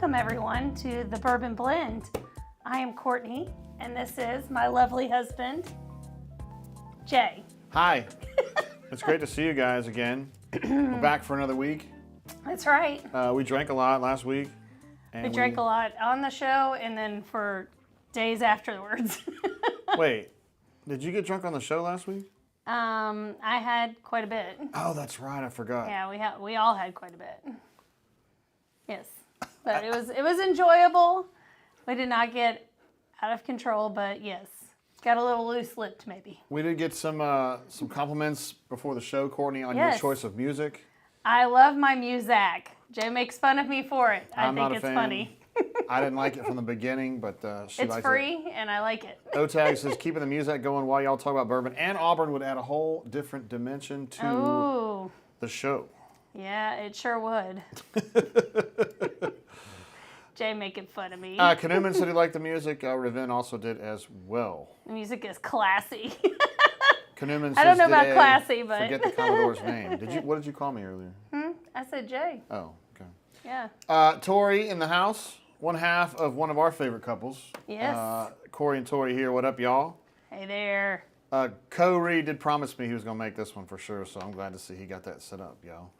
Welcome everyone to the Bourbon Blend. I am Courtney, and this is my lovely husband, Jay. Hi. It's great to see you guys again. We're back for another week. That's right. We drank a lot last week. We drank a lot on the show and then for days afterwards. Wait, did you get drunk on the show last week? I had quite a bit. Oh, that's right. I forgot. Yeah, we all had quite a bit. Yes, but it was enjoyable. We did not get out of control, but yes, got a little loose-lipped maybe. We did get some compliments before the show, Courtney, on your choice of music. I love my music. Jay makes fun of me for it. I think it's funny. I didn't like it from the beginning, but she likes it. It's free, and I like it. O-Tag says, keeping the music going while y'all talk about bourbon. And Auburn would add a whole different dimension to the show. Yeah, it sure would. Jay making fun of me. Kanuman said he liked the music. Revin also did as well. The music is classy. Kanuman says, I don't know about classy, but... Forget the Commodore's name. What did you call me earlier? I said Jay. Oh, okay. Yeah. Tori in the house. One half of one of our favorite couples. Yes. Corey and Tori here. What up, y'all? Hey there. Corey did promise me he was going to make this one for sure, so I'm glad to see he got that set up, y'all.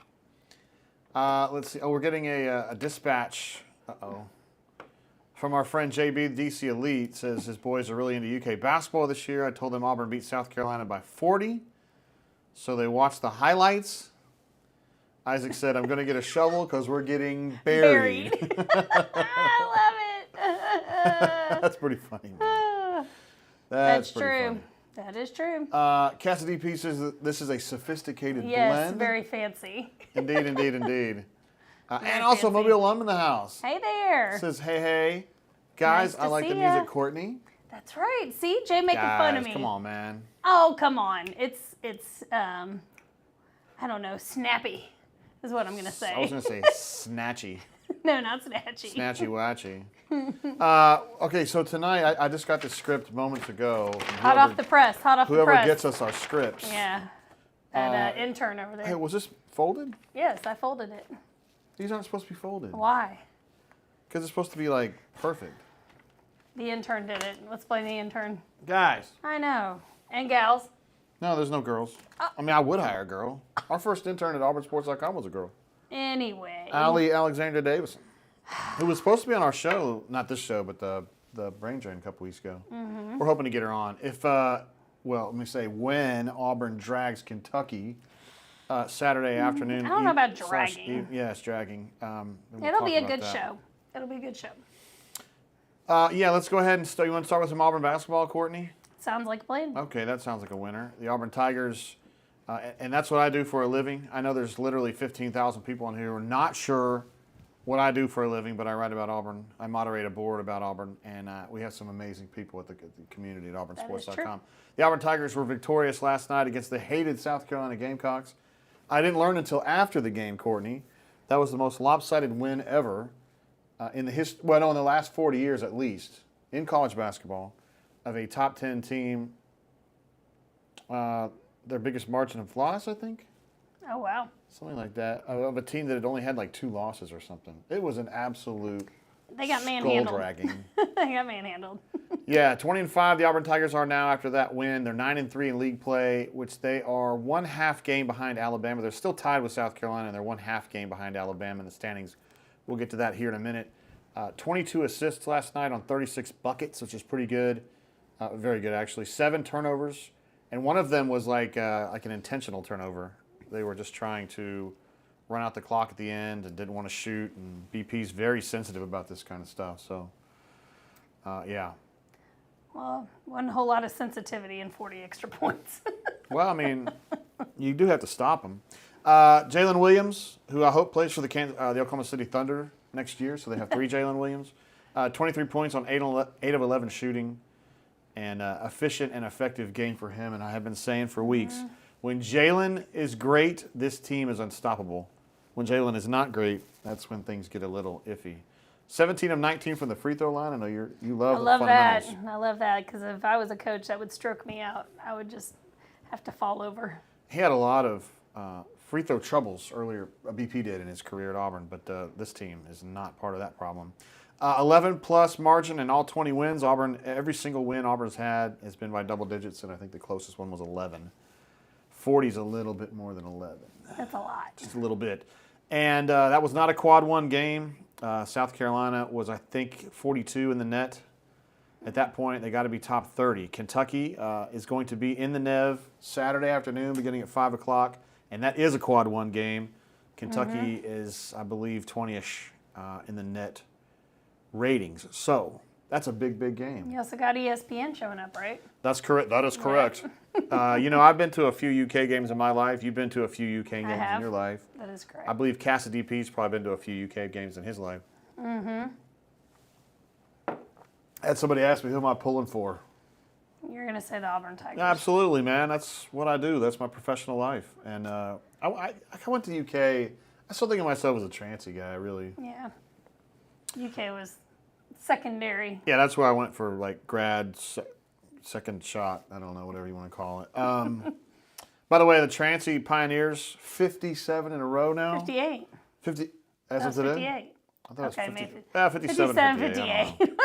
Let's see. Oh, we're getting a dispatch. From our friend JB, the DC Elite, says his boys are really into UK basketball this year. I told them Auburn beat South Carolina by 40, so they watched the highlights. Isaac said, I'm going to get a shovel because we're getting buried. I love it. That's pretty funny, man. That's true. Funny. That is true. Cassidy P says this is a sophisticated blend. Yes, very fancy. Indeed, indeed, indeed. And also, Mobile Alum in the house. Hey there. Says, hey. Guys, Nice I like the music, Courtney. That's right. See, Jay making fun of me. Come on, man. Oh, come on. It's I don't know, snappy is what I'm going to say. I was going to say snatchy. No, not snatchy. Snatchy okay, so tonight, I just got the script moments ago. Hot off the press. Whoever gets us our scripts. Yeah. That intern over there. Hey, was this folded? Yes, I folded it. These aren't supposed to be folded. Why? Because it's supposed to be, like, perfect. The intern did it. Let's blame the intern. Guys. I know. And gals. No, there's no girls. I mean, I would hire a girl. Our first intern at AuburnSports.com was a girl. Anyway. Allie Alexander Davison, who was supposed to be on our show, not this show, but the Brain Drain a couple weeks ago. Mm-hmm. We're hoping to get her on. If, well, let me say, when Auburn drags Kentucky Saturday afternoon. I don't know about dragging. Yes, dragging. It'll be a good show. It'll be a good show. Yeah, let's go ahead and start. You want to start with some Auburn basketball, Courtney? Sounds like a plan. Okay, that sounds like a winner. The Auburn Tigers, and that's what I do for a living. I know there's literally 15,000 people in here who are not sure what I do for a living, but I write about Auburn. I moderate a board about Auburn, and we have some amazing people at the community at auburnsports.com. The Auburn Tigers were victorious last night against the hated South Carolina Gamecocks. I didn't learn until after the game, Courtney. That was the most lopsided win ever in the last 40 years at least, in college basketball, of a top 10 team. Their biggest margin of loss, I think. Oh, wow. Something like that. Of a team that had only had like 2 losses or something. It was an absolute skull-dragging. They got manhandled. Yeah, 20-5 the Auburn Tigers are now after that win. They're 9-3 in league play, which they are 1/2 game behind Alabama. They're still tied with South Carolina, and they're 1/2 game behind Alabama in the standings. We'll get to that here in a minute. 22 assists last night on 36 buckets, which is pretty good. Very good, actually. 7 turnovers, and one of them was like an intentional turnover. They were just trying to run out the clock at the end and didn't want to shoot, and BP's very sensitive about this kind of stuff. So, yeah. Well, wasn't a whole lot of sensitivity in 40 extra points. Well, I mean, you do have to stop them. Jalen Williams, who I hope plays for the Oklahoma City Thunder next year, so they have 3 Jalen Williams. 23 points on 8 of 11 shooting, and efficient and effective game for him. And I have been saying for weeks, when Jalen is great, this team is unstoppable. When Jalen is not great, that's when things get a little iffy. 17 of 19 from the free throw line. I know you love the fundamentals. I love that, because if I was a coach, that would stroke me out. I would just have to fall over. He had a lot of free throw troubles earlier. BP did in his career at Auburn, but this team is not part of that problem. 11-plus margin in all 20 wins. Auburn, every single win Auburn's had has been by double digits, and I think the closest one was 11. 40 is a little bit more than 11. That's a lot. Just a little bit. And that was not a quad one game. South Carolina was, I think, 42 in the net. At that point, they got to be top 30. Kentucky is going to be in the Nev Saturday afternoon beginning at 5 o'clock, and that is a quad one game. Kentucky is, I believe, 20-ish in the net ratings. So that's a big, big game. You also got ESPN showing up, right? That's correct. That is correct. I've been to a few UK games in my life. You've been to a few UK games in your life. That is correct. I believe Cassidy P's probably been to a few UK games in his life. Mm-hmm. I had somebody ask me, who am I pulling for? You're going to say the Auburn Tigers. Absolutely, man. That's what I do. That's my professional life. And I went to the UK. I still think of myself as a Trancy guy, really. Yeah. UK was secondary. Yeah, that's where I went for, like, grad second shot. I don't know, whatever you want to call it. By the way, the Trancy Pioneers, 57 in a row now. 58. 50. As of today? today? 58. I thought Okay, it was 50. maybe. 57, 58.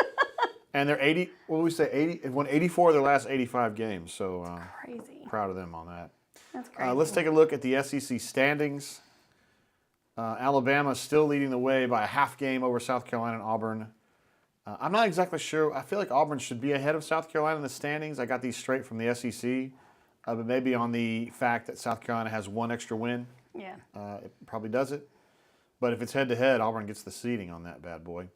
And they're 80, what did we say, 80? They've won 84 of their last 85 games. So Crazy. proud of them on that. That's crazy. Let's take a look at the SEC standings. Alabama is still leading the way by a half game over South Carolina and Auburn. I'm not exactly sure. I feel like Auburn should be ahead of South Carolina in the standings. I got these straight from the SEC, but maybe on the fact that South Carolina has one extra win. Yeah. It probably does it. But if it's head-to-head, Auburn gets the seeding on that bad boy.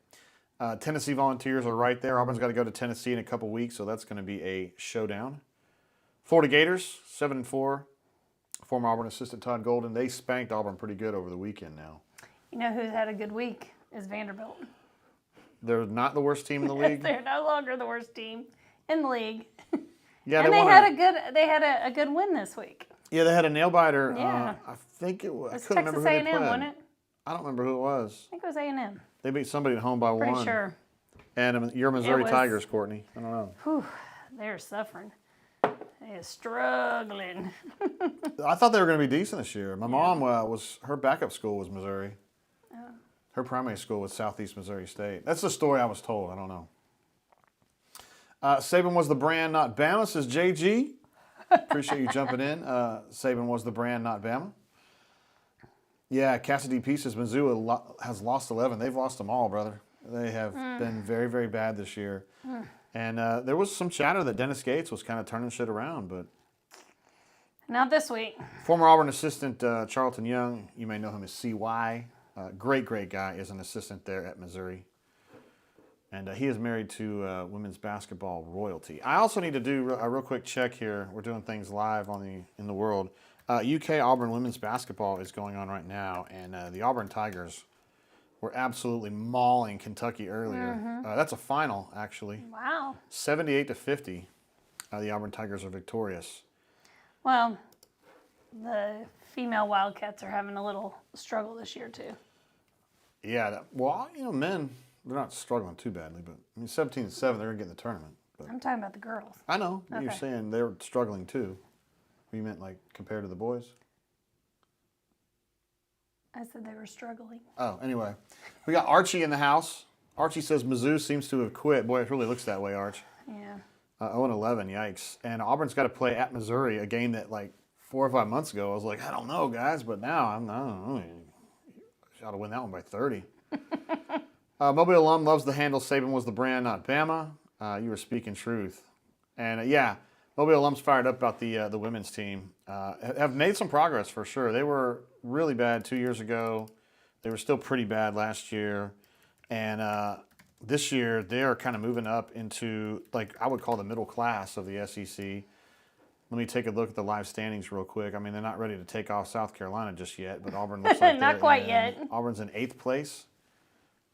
Tennessee Volunteers are right there. Auburn's got to go to Tennessee in a couple weeks, so that's going to be a showdown. Florida Gators, 7-4. Former Auburn assistant Todd Golden. They spanked Auburn pretty good over the weekend now. You know who's had a good week is Vanderbilt. They're not the worst team in the league. They're no longer the worst team in the league. Yeah, and they had a good win this week. Yeah, they had a nail biter. Yeah. I think it was. It was I couldn't Texas remember who they A&M, played. wasn't it? I don't remember who it was. I think it was A&M. They beat somebody at home by Pretty one. sure. And your Missouri was- Tigers, Courtney. I don't know. Whew, they're suffering. They are struggling. I thought they were going to be decent this year. My mom her backup school was Missouri. Her primary school was Southeast Missouri State. That's the story I was told. I don't know. Saban was the brand, not Bama, says JG. Appreciate you jumping in. Saban was the brand, not Bama. Yeah, Cassidy P says Mizzou has lost 11. They've lost them all, brother. They have been very, very bad this year. And there was some chatter that Dennis Gates was kind of turning shit around, but Not this week. former Auburn assistant Charlton Young, you may know him as CY. Great guy, is an assistant there at Missouri. And he is married to women's basketball royalty. I also need to do a real quick check here. We're doing things live in the world. UK Auburn women's basketball is going on right now, and the Auburn Tigers were absolutely mauling Kentucky earlier. That's a final, actually. Wow. 78-50. The Auburn Tigers are victorious. Well, the female Wildcats are having a little struggle this year, too. Yeah, men, they're not struggling too badly, but 17-7, they're going to get in the tournament. But I'm talking about the girls. I know. You're Okay. saying they're struggling too. You meant like compared to the boys? I said they were struggling. Oh, anyway. We got Archie in the house. Archie says Mizzou seems to have quit. Boy, it really looks that way, Arch. Yeah. 0-11, yikes. And Auburn's got to play at Missouri, a game that like 4 or 5 months ago, I was like, I don't know, guys, but now I don't know. Ought to win that one by 30. Mobile alum loves the handle. Saban was the brand, not Bama. You were speaking truth. And Mobile alums fired up about the women's team. Have made some progress for sure. They were really bad 2 years ago. They were still pretty bad last year. And this year, they are kind of moving up into, like, I would call the middle class of the SEC. Let me take a look at the live standings real quick. I mean, they're not ready to take off South Carolina just yet, but Auburn looks like Not quite yet. Auburn's in 8th place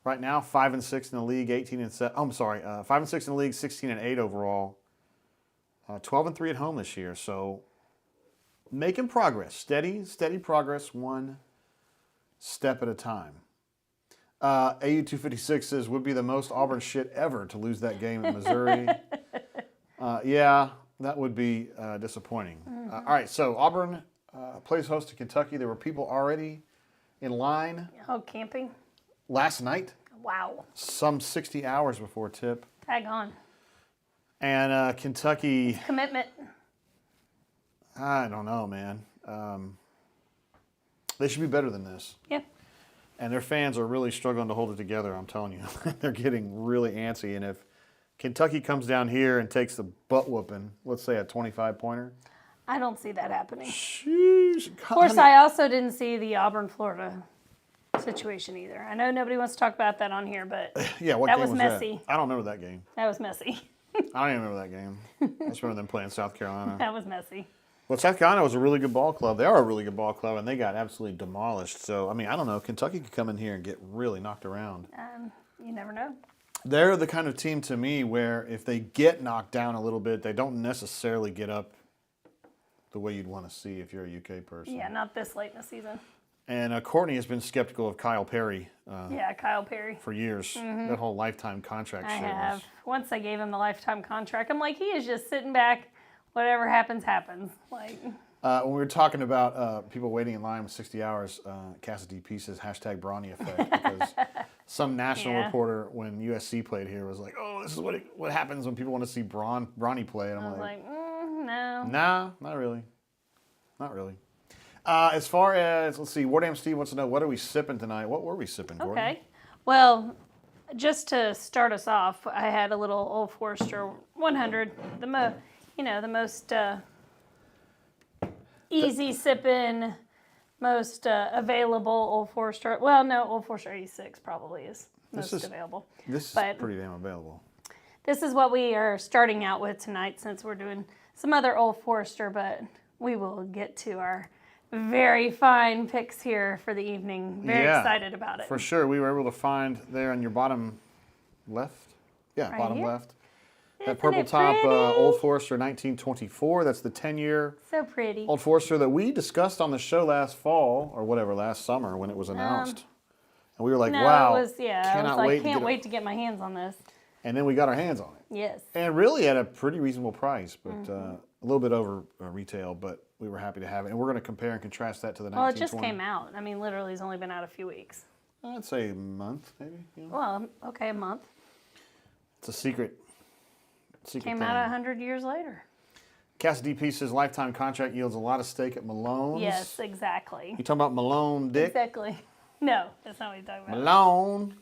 right now, 5-6 in the league, 18-7. Oh, I'm sorry, 5-6 in the league, 16-8 overall. 12-3 at home this year, so making progress, steady progress, one step at a time. AU256 says would be the most Auburn shit ever to lose that game at Missouri. Yeah, that would be disappointing. All right, so Auburn plays host to Kentucky. There were people already in line Oh, camping? last night, Wow. some 60 hours before tip. Tag on. And Kentucky, Commitment. I don't know, man. They should be better than this. Yeah. And their fans are really struggling to hold it together, I'm telling you. They're getting really antsy. And if Kentucky comes down here and takes the butt whooping, let's say a 25-pointer. I don't see that happening. Sheesh. Of course, I also didn't see the Auburn, Florida situation either. I know nobody wants to talk about that on here, but Yeah, what that game was messy. That? I don't remember that game. That was messy. I don't even remember that game. I just remember them playing South Carolina. That was messy. Well, South Carolina was a really good ball club. They are a really good ball club, and they got absolutely demolished. So, I mean, I don't know. Kentucky could come in here and get really knocked around. You never know. They're the kind of team to me where if they get knocked down a little bit, they don't necessarily get up the way you'd want to see if you're a UK person. Yeah, not this late in the season. And Courtney has been skeptical of Kyle Perry Yeah, Kyle Perry. for years. That whole lifetime contract I shit have. was... Once I gave him the lifetime contract, I'm like, he is just sitting back. Whatever happens, happens. Like, when we were talking about people waiting in line with 60 hours, Cassidy P says hashtag Brawny effect because some national Yeah. reporter when USC played here was like, oh, this is what happens when people want to see Brawny play. And I I'm was like, like, no. nah, not really. Not really. As far as, let's see, Wardam Steve wants to know, what are we sipping tonight? What were we sipping, Courtney? Okay. Well, just to start us off, I had a little Old Forester 100, the most easy sipping, most available Old Forester. Well, no, Old Forester 86 probably is most available. This is But pretty damn available. this is what we are starting out with tonight since we're doing some other Old Forester, but we will get to our very fine picks here for the evening. Very excited about it. For sure. We were able to find there on your bottom left. Yeah, Right bottom here. left. That Isn't purple it top pretty? Old Forester 1924. That's the 10-year So pretty. Old Forester that we discussed on the show last fall or whatever, last summer when it was announced. And we were like, No, wow, it was, yeah. I cannot was like, wait can't to wait to get my hands on this. And then we got our hands on it. Yes. And really at a pretty reasonable price, but Mm-hmm. a little bit over retail, but we were happy to have it. And we're going to compare and contrast that to the Well, it 1920. just came out. I mean, literally, it's only been out a few weeks. I'd say a month, maybe. You know? Well, okay, a month. It's a secret Came thing. out 100 years later. Cassidy P says lifetime contract yields a lot of steak at Malone's. Yes, exactly. You talking about Malone, Dick? Exactly. No, that's not what you're talking about. Malone.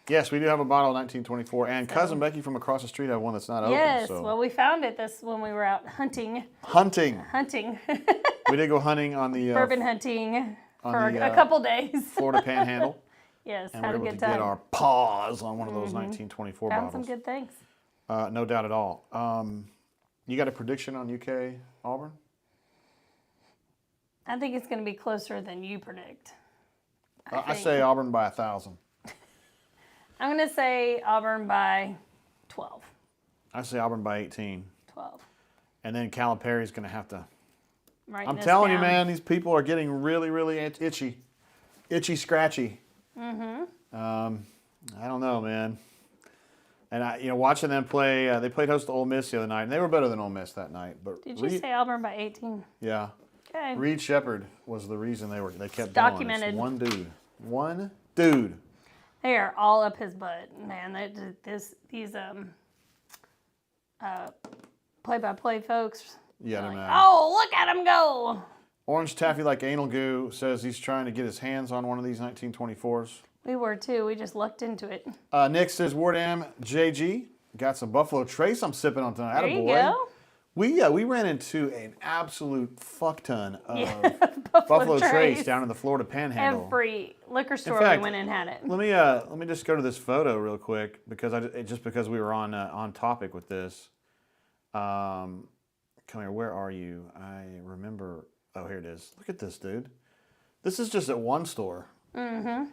Yes, we do have a bottle of 1924, and Cousin Becky from across the street have one that's not Yes, open. So. well, we found it this when we were out hunting. Hunting. We did go hunting on the bourbon hunting on for the, a couple days. Florida Panhandle, Yes, and we had were a able good to time. get our paws on one of those 1924 Found bottles. some good things. No doubt at all. You got a prediction on UK Auburn? I think it's going to be closer than you predict. I say Auburn by 1,000. I'm going to say Auburn by 12. I say Auburn by 18. 12. And then Calipari's going to have to... Writing I'm this telling you, down. man, these people are getting really, really itchy. Itchy, scratchy. I don't know, man. And watching them play, they played host to Ole Miss the other night, and they were better than Ole Miss that night. But Did you say Auburn by 18? Yeah. Okay. Reed Shepherd was the reason they kept documented. going. It's one dude. They are all up his butt, man. These play-by-play folks. Yeah, Like, man. oh, look at him go! Orange Taffy like anal goo says he's trying to get his hands on one of these 1924s. We were too. We just lucked into it. Nick says Wardam JG got some Buffalo Trace I'm sipping on tonight. There you Attaboy. go. We ran into an absolute fuck ton of Buffalo Trace down in the Florida Panhandle. Every liquor store fact, we went in had it. Let me just go to this photo real quick because because we were on topic with this. Come here, where are you? I remember. Oh, here it is. Look at this, dude. This is just at one store. Mm-hmm.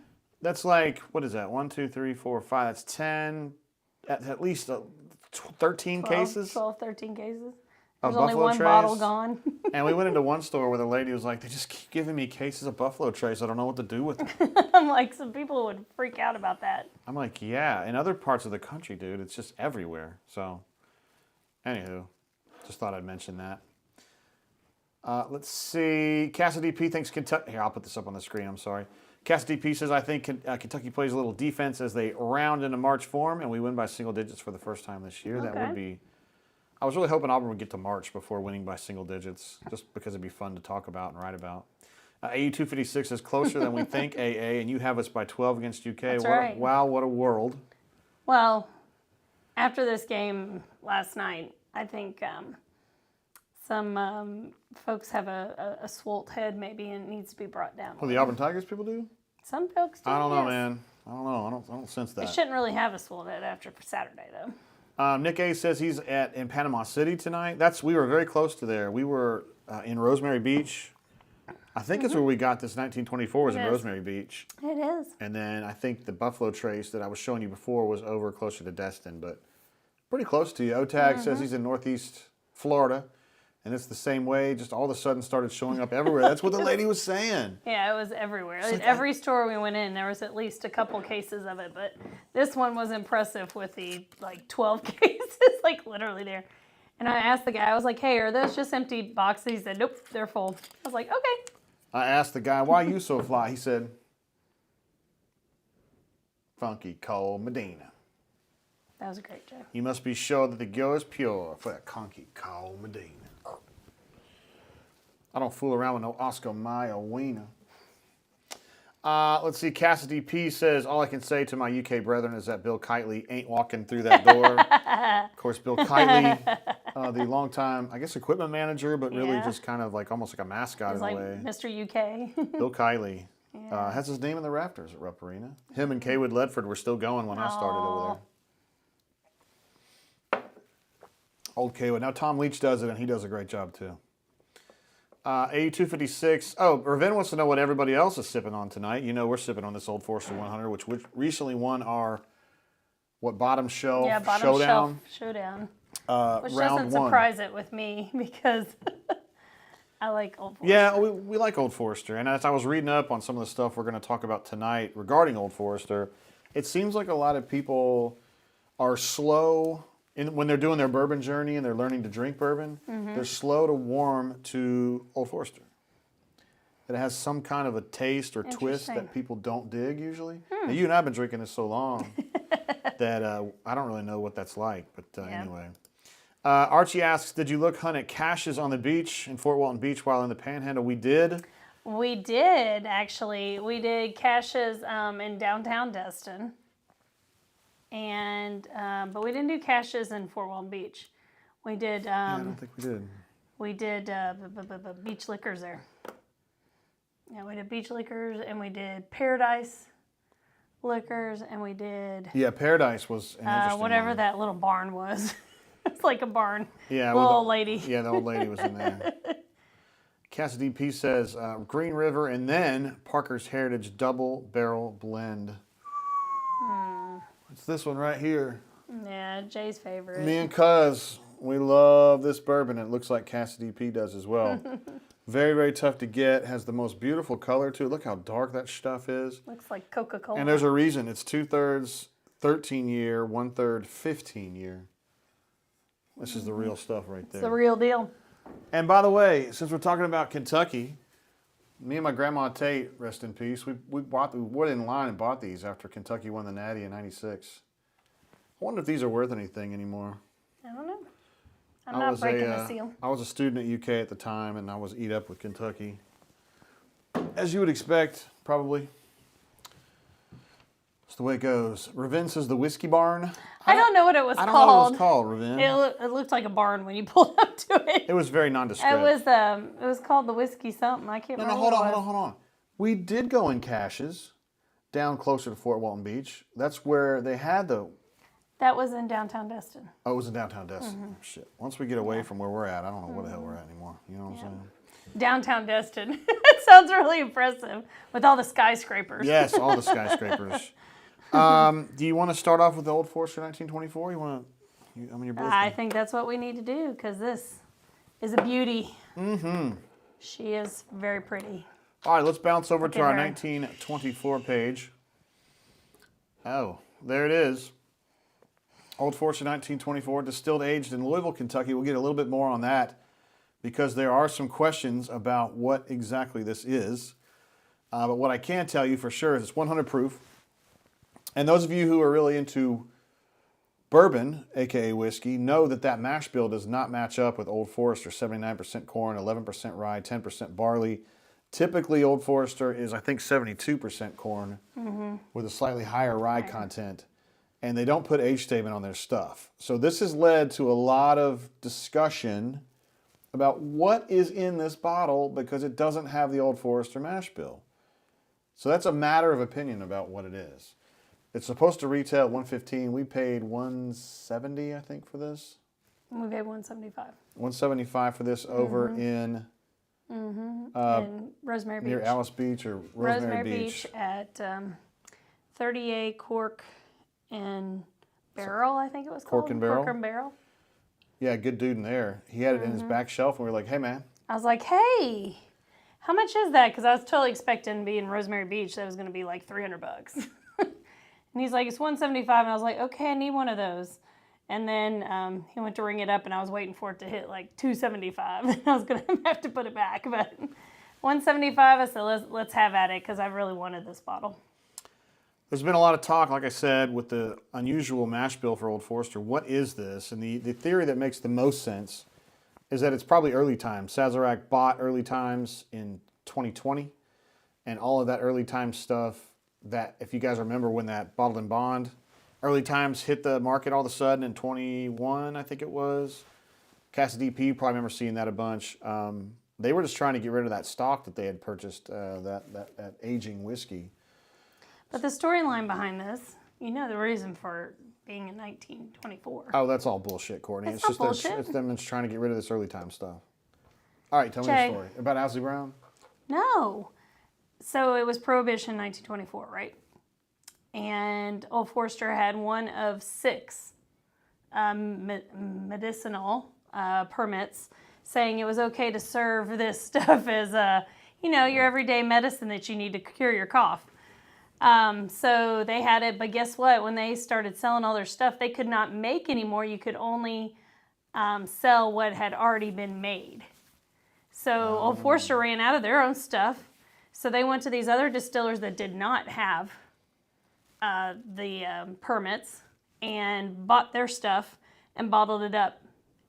That's like, what is that? 1, 2, 3, 4, 5. That's 10, at least 13 cases. 12, 13 cases. Of There's only Buffalo one Trace. bottle gone. And we went into one store where the lady was like, they just keep giving me cases of Buffalo Trace. I don't know what to do with them. I'm like, some people would freak out about that. I'm like, yeah. In other parts of the country, dude, it's just everywhere. So, anywho, just thought I'd mention that. Let's see. Cassidy P thinks Kentucky. Here, I'll put this up on the screen. I'm sorry. Cassidy P says, I think Kentucky plays a little defense as they round into March form, and we win by single digits for the first time this year. Okay. That would be. I was really hoping Auburn would get to March before winning by single digits, just because it'd be fun to talk about and write about. AU256 is closer than we think, AA, and you have us by 12 against UK. That's right. Wow, what a world. Well, after this game last night, I think some folks have a swolled head maybe and it needs to be brought down. Well, the Auburn Tigers people do? Some folks do. I don't know, yes. man. I don't know. I don't sense that. They shouldn't really have a swolled head after Saturday, though. Nick A says he's in Panama City tonight. We were very close to there. We were in Rosemary Beach. I think it's where we got this 1924 was in Rosemary Beach. It is. And then I think the Buffalo Trace that I was showing you before was over closer to Destin, but pretty close to you. OTAG says he's in Northeast Florida, and it's the same way. Just all of a sudden started showing up everywhere. That's what the lady was saying. Yeah, it was everywhere. Like every store we went in, there was at least a couple cases of it, but this one was impressive with the 12 cases, literally there. And I asked the guy, I was like, hey, are those just empty boxes? He said, nope, they're full. I was like, okay. I asked the guy, why are you so fly? He said, Funky Cole Medina. That was a great joke. You must be sure that the girl is pure for that Funky Cole Medina. I don't fool around with no Oscar Mayer wiener. Let's see. Cassidy P says, all I can say to my UK brethren is that Bill Kitely ain't walking through that door. Of course, Bill Kitely, the longtime, I guess, equipment manager, but really just kind of almost like a mascot in a way. Mr. UK. Bill Kitely has his name in the rafters at Rupp Arena. Him and Kaywood Ledford were still going when I started over there. Old Kaywood. Now Tom Leach does it, and he does a great job too. AU256. Oh, Raven wants to know what everybody else is sipping on tonight. You know we're sipping on this Old Forester 100, which recently won our, bottom shelf showdown? Showdown. Which round doesn't one. surprise it with me because I like Old Forester. Yeah, we like Old Forester. And as I was reading up on some of the stuff we're going to talk about tonight regarding Old Forester, it seems like a lot of people are slow when they're doing their bourbon journey and they're learning to drink bourbon, they're slow to warm to Old Forester. It has some kind of a taste or twist that people don't dig usually. Now, you and I have been drinking this so long that I don't really know what that's like. But anyway. Archie asks, did you hunt at caches on the beach in Fort Walton Beach while in the Panhandle? We did. We did, actually. We did caches in downtown Destin. And but we didn't do caches in Fort Walton Beach. We did. I don't think we did. We did beach liquors there. Yeah, we did beach liquors, and we did Paradise liquors, and we did. Yeah, Paradise was an interesting whatever one. that little barn was. It's like a barn. Yeah, little old lady. Yeah, the old lady was in there. Cassidy P says Green River and then Parker's Heritage Double Barrel Blend. It's this one right here. Yeah, Jay's favorite. Me and Cuz, we love this bourbon. It looks like Cassidy P does as well. Very, very tough to get. Has the most beautiful color too. Look how dark that stuff is. Looks like Coca-Cola. And there's a reason. It's 2/3 13-year, 1/3 15-year. This is the real stuff right there. It's the real deal. And by the way, since we're talking about Kentucky, me and my grandma Tate, rest in peace, we went in line and bought these after Kentucky won the Natty in '96. I wonder if these are worth anything anymore. I don't know. I'm not breaking the seal. I was a student at UK at the time, and I was eat up with Kentucky. As you would expect, probably. That's the way it goes. Ravin says the Whiskey Barn. I don't know what it was called. I don't know what it was called, Ravin. It looked like a barn when you pulled up to it. It was very nondescript. It was called the Whiskey something. I can't remember. Hold on. We did go in caches down closer to Fort Walton Beach. That's where they had the... That was in downtown Destin. Oh, it was in downtown Destin. Shit. Once we get away from where we're at, I don't know where the hell we're at anymore. You know what I'm saying? Downtown Destin. It sounds really impressive with all the skyscrapers. Yes, all the skyscrapers. Do you want to start off with the Old Forester 1924? Your birthday. I think that's what we need to do because this is a beauty. She is very pretty. All right, let's bounce over to our her. 1924 page. Oh, there it is. Old Forester 1924, distilled aged in Louisville, Kentucky. We'll get a little bit more on that because there are some questions about what exactly this is. But what I can tell you for sure is it's 100 proof. And those of you who are really into bourbon, aka whiskey, know that that mash bill does not match up with Old Forester. 79% corn, 11% rye, 10% barley. Typically, Old Forester is, I think, 72% corn with a slightly higher rye content. And they don't put age statement on their stuff. So this has led to a lot of discussion about what is in this bottle because it doesn't have the Old Forester mash bill. So that's a matter of opinion about what it is. It's supposed to retail at $115. We paid $170, I think, for this. We paid $175. $175 for this over in Rosemary Beach. near Alice Beach or Rosemary Beach at 38 Cork and Barrel, I think it was called. Cork and Barrel? Cork and Barrel. Yeah, good dude in there. He had it in his back shelf, and we were like, hey, man. I was like, hey, how much is that? Because I was totally expecting to be in Rosemary Beach. That was going to be like $300. And he's like, it's $175. And I was like, okay, I need one of those. And then he went to ring it up, and I was waiting for it to hit like $275. And I was going to have to put it back. But $175, I said, let's have at it because I really wanted this bottle. There's been a lot of talk, like I said, with the unusual mash bill for Old Forester. What is this? And the theory that makes the most sense is that it's probably early times. Sazerac bought early times in 2020, and all of that early time stuff that, if you guys remember when that bottled and bond early times hit the market all of a sudden in 21, I think it was. Casa DP, you probably remember seeing that a bunch. They were just trying to get rid of that stock that they had purchased, that aging whiskey. But the storyline behind this, you know the reason for being in 1924. Oh, that's all bullshit, Courtney. It's not bullshit. It's them just trying to get rid of this early time stuff. All right, tell me Jay. the story. About Owsley Brown? No. So it was Prohibition in 1924, right? And Old Forester had one of 6 medicinal permits saying it was okay to serve this stuff as your everyday medicine that you need to cure your cough. So they had it, but guess what? When they started selling all their stuff, they could not make anymore. You could only sell what had already been made. So Old Forester ran out of their own stuff. So they went to these other distillers that did not have the permits and bought their stuff and bottled it up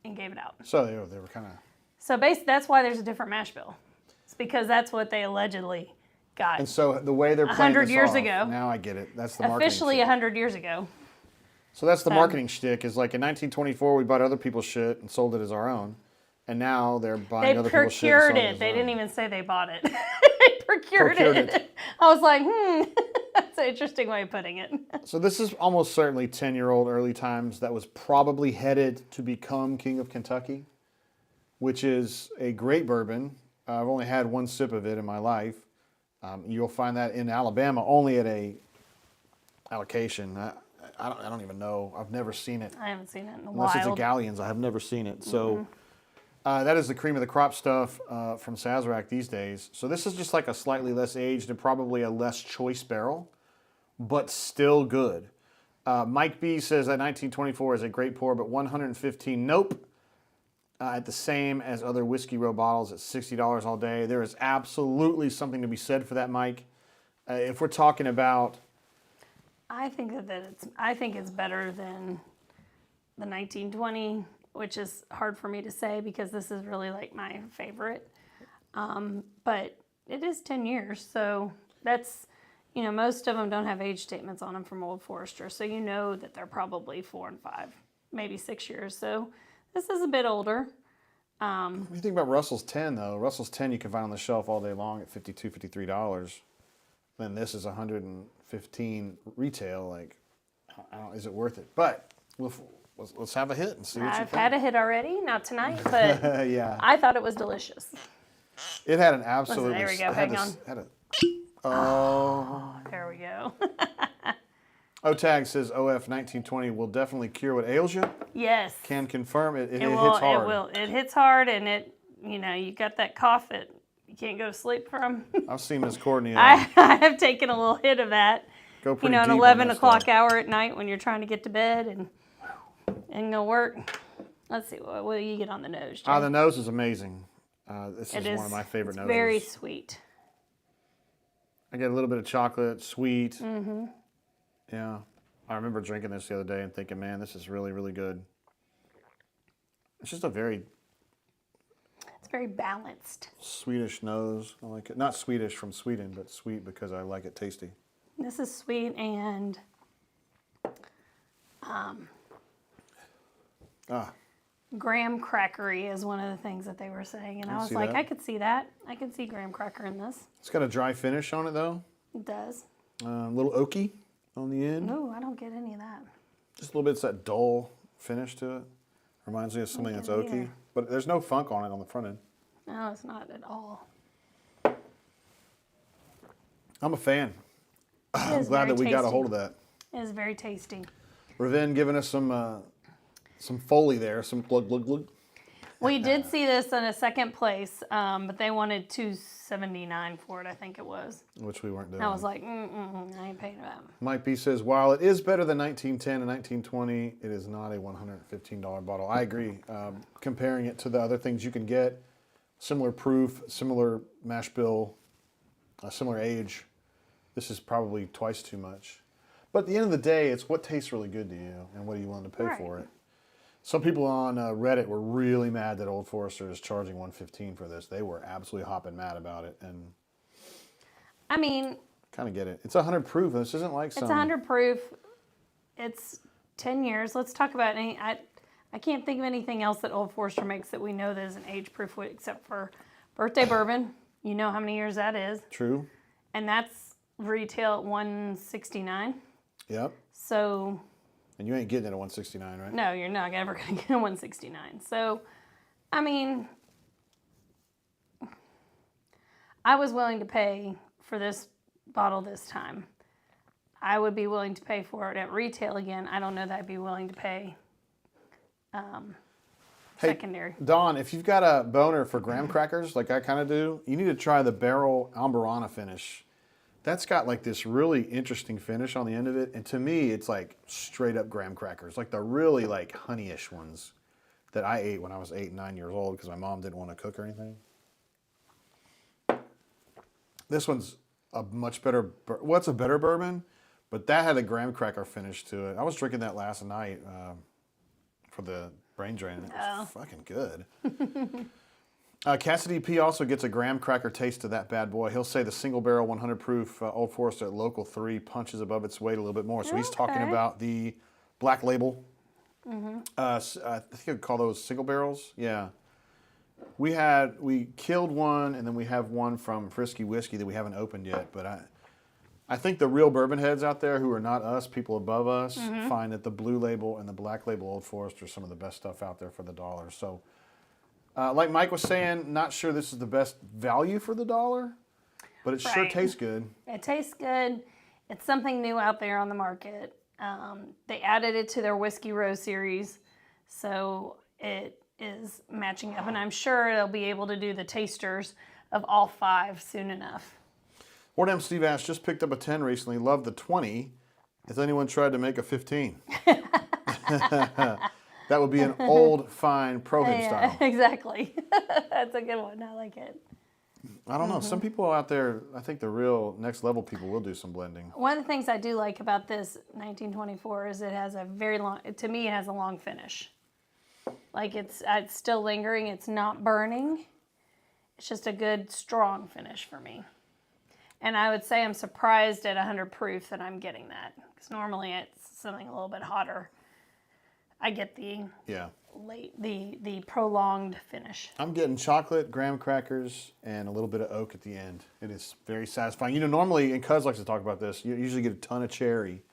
and gave it out. So they were kind of... So basically, that's why there's a different mash bill. It's because that's what they allegedly got. And so the way they're playing 100 this years off, ago. now I get it. That's the marketing Officially shtick. 100 years ago. So that's the marketing shtick, is like in 1924 we bought other people's shit and sold it as our own. And now they're buying They other people's shit and procured selling it it. as They their didn't own. even say they bought it. They procured it. I was like, that's an interesting way of putting it. So this is almost certainly 10-year-old early times that was probably headed to become King of Kentucky, which is a great bourbon. I've only had one sip of it in my life. You'll find that in Alabama only at a allocation. I don't even know. I've never seen it. I haven't seen it in a Unless while. it's a Galleons, I have never seen it. So that is the cream of the crop stuff from Sazerac these days. So this is just like a slightly less aged and probably a less choice barrel, but still good. Mike B says that 1924 is a great pour, but 115, nope. At the same as other Whiskey Row bottles at $60 all day. There is absolutely something to be said for that, Mike. If we're talking about... I think it's better than the 1920, which is hard for me to say because this is really like my favorite. But it is 10 years, so that's, most of them don't have age statements on them from Old Forester, so you know that they're probably 4 and 5, maybe 6 years. So this is a bit older. What do you think about Russell's 10, though? Russell's 10 you can find on the shelf all day long at $52, $53. Then this is $115 retail. Like, is it worth it? But let's have a hit and see what you think. I've had a hit already, not tonight, but yeah. I thought it was delicious. It had an absolute... Listen, there we go. Hang on. There we go. OTAG says OF 1920 will definitely cure what ails you. Yes. Can confirm it. It will, hits hard. It will. It hits hard, and you got that cough that you can't go to sleep from. I've seen Miss Courtney. I have taken a little hit of that. Go pretty deep an on 11 that o'clock stuff. hour at night when you're trying to get to bed and go work. Let's see. What will you get on the nose, Jay? The nose is amazing. This is one of my favorite noses. Very sweet. I get a little bit of chocolate, sweet. Mm-hmm. Yeah. I remember drinking this the other day and thinking, man, this is really, really good. It's just a very... It's very balanced. Swedish nose. I like it. Not Swedish from Sweden, but sweet because I like it tasty. This is sweet and... graham crackery is one of the things that they were saying. And I was like, I could see that. I could see graham cracker in this. It's got a dry finish on it, though. It does. A little oaky on the end. No, I don't get any of that. Just a little bit of that dull finish to it. Reminds me of something that's oaky. Either. But there's no funk on it on the front end. No, it's not at all. I'm a fan. I'm glad that we got a hold of that. It is very tasty. Raven giving us some Foley there, some glug glug glug. We did see this in a second place, but they wanted $2.79 for it, I think it was. Which we weren't doing. I was like, I ain't paying that. Mike B says, while it is better than 1910 and 1920, it is not a $115 bottle. I agree. Comparing it to the other things you can get, similar proof, similar mash bill, similar age, this is probably twice too much. But at the end of the day, it's what tastes really good to you and what are you willing to pay for it. Some people on Reddit were really mad that Old Forester is charging $115 for this. They were absolutely hopping mad about it, and I mean, kind of get it. It's 100 proof. This isn't like some. It's 100 proof. It's 10 years. Let's talk about any. I can't think of anything else that Old Forester makes that we know that is an age proof except for birthday bourbon. You know how many years that is. True. And that's retail at $169. Yep. So. And you ain't getting it at $169, right? No, you're not ever going to get a $169. So, I mean, I was willing to pay for this bottle this time. I would be willing to pay for it at retail again. I don't know that I'd be willing to pay secondary. Dawn, if you've got a boner for graham crackers, like I kind of do, you need to try the Barrel Amburana finish. That's got like this really interesting finish on the end of it. And to me, it's like straight up graham crackers, like the really like honeyish ones that I ate when I was 8 and 9 years old because my mom didn't want to cook or anything. This one's a much better, well, it's a better bourbon, but that had a graham cracker finish to it. I was drinking that last night for the brain drain. It was fucking good. Cassidy P also gets a graham cracker taste to that bad boy. He'll say the single barrel 100 proof Old Forester at Local 3 punches above its weight a little bit more. So he's talking about the black label. Mm-hmm. I think I'd call those single barrels. Yeah. We killed one, and then we have one from Frisky Whiskey that we haven't opened yet. But I think the real bourbon heads out there who are not us, people above us, find that the blue label and the black label Old Forester are some of the best stuff out there for the dollar. So. Like Mike was saying, not sure this is the best value for the dollar, but it sure tastes good. It tastes good. It's something new out there on the market. They added it to their Whiskey Row series, so it is matching up, and I'm sure they'll be able to do the tasters of all 5 soon enough. Wardam Steve Ash just picked up a 10 recently. Loved the 20. Has anyone tried to make a 15? That would be an old, fine Prohib style. Exactly. That's a good one. I like it. I don't know. Some people out there, I think the real next level people will do some blending. One of the things I do like about this 1924 is it has a very long, to me, it has a long finish. Like it's still lingering. It's not burning. It's just a good, strong finish for me. And I would say I'm surprised at 100 proof that I'm getting that. Because normally it's something a little bit hotter. I get the the prolonged finish. I'm getting chocolate, graham crackers, and a little bit of oak at the end. It is very satisfying. You know, normally, and Cuz likes to talk about this, you usually get a ton of cherry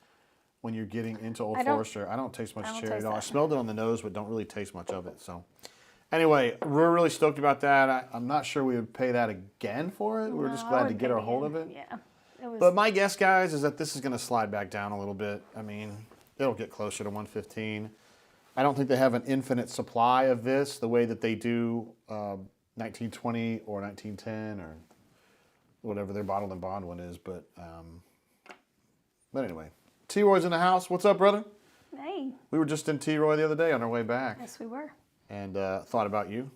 when you're getting into Old Forester. I don't taste much cherry at all. I smelled it on the nose, but don't really taste much of it. So, anyway, we're really stoked about that. I'm not sure we would pay that again for it. We're just glad to get our hold of it. Yeah. But my guess, guys, is that this is going to slide back down a little bit. I mean, it'll get closer to 115. I don't think they have an infinite supply of this the way that they do 1920 or 1910 or whatever their bottled and bond one is. But anyway, T-Roy's in the house. What's up, brother? Hey. We were just in T-Roy the other day on our way back. Yes, we were. and thought about you.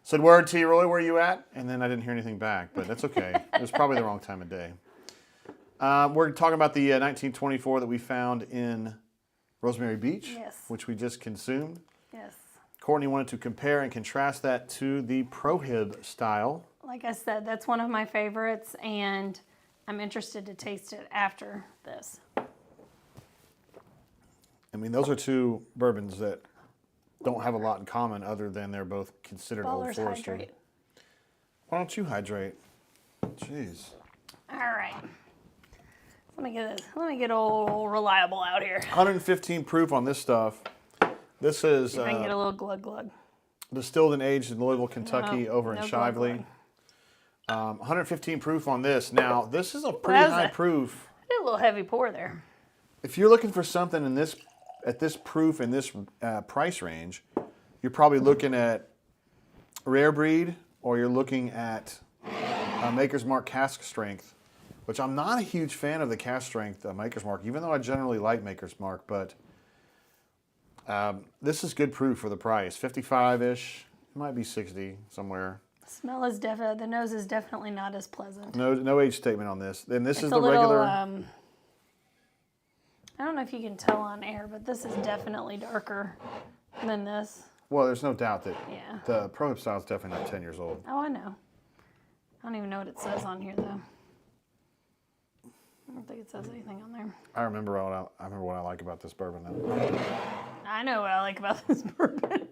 Said, word T. Roy, where are you at? And then I didn't hear anything back, but that's okay. It was probably the wrong time of day. We're talking about the 1924 that we found in Rosemary Beach, Yes. which we just consumed. Yes. Courtney wanted to compare and contrast that to the Prohib style. Like I said, that's one of my favorites, and I'm interested to taste it after this. I mean, those are two bourbons that don't have a lot in common other than they're both considered Old Ballers Forester. hydrate. Why don't you hydrate? Jeez. All right. Let me get old reliable out here. 115 proof on this stuff. This is If I can get a little glug glug. distilled and aged in Louisville, Kentucky, over in no glug Shively. glug. 115 proof on this. Now, this is a pretty high proof. I did a little heavy pour there. If you're looking for something in this at this proof and this price range, you're probably looking at rare breed, or you're looking at Maker's Mark cask strength, which I'm not a huge fan of the cask strength Maker's Mark, even though I generally like Maker's Mark. But this is good proof for the price, 55-ish. It might be 60 somewhere. Smell is definitely, the nose is definitely not as pleasant. No age statement on this. And this It's is a the little, regular. I don't know if you can tell on air, but this is definitely darker than this. Well, there's no doubt that Yeah. the Prohib style is definitely not 10 years old. Oh, I know. I don't even know what it says on here, though. I don't think it says anything on there. I remember what I like about this bourbon. Though. I know what I like about this bourbon.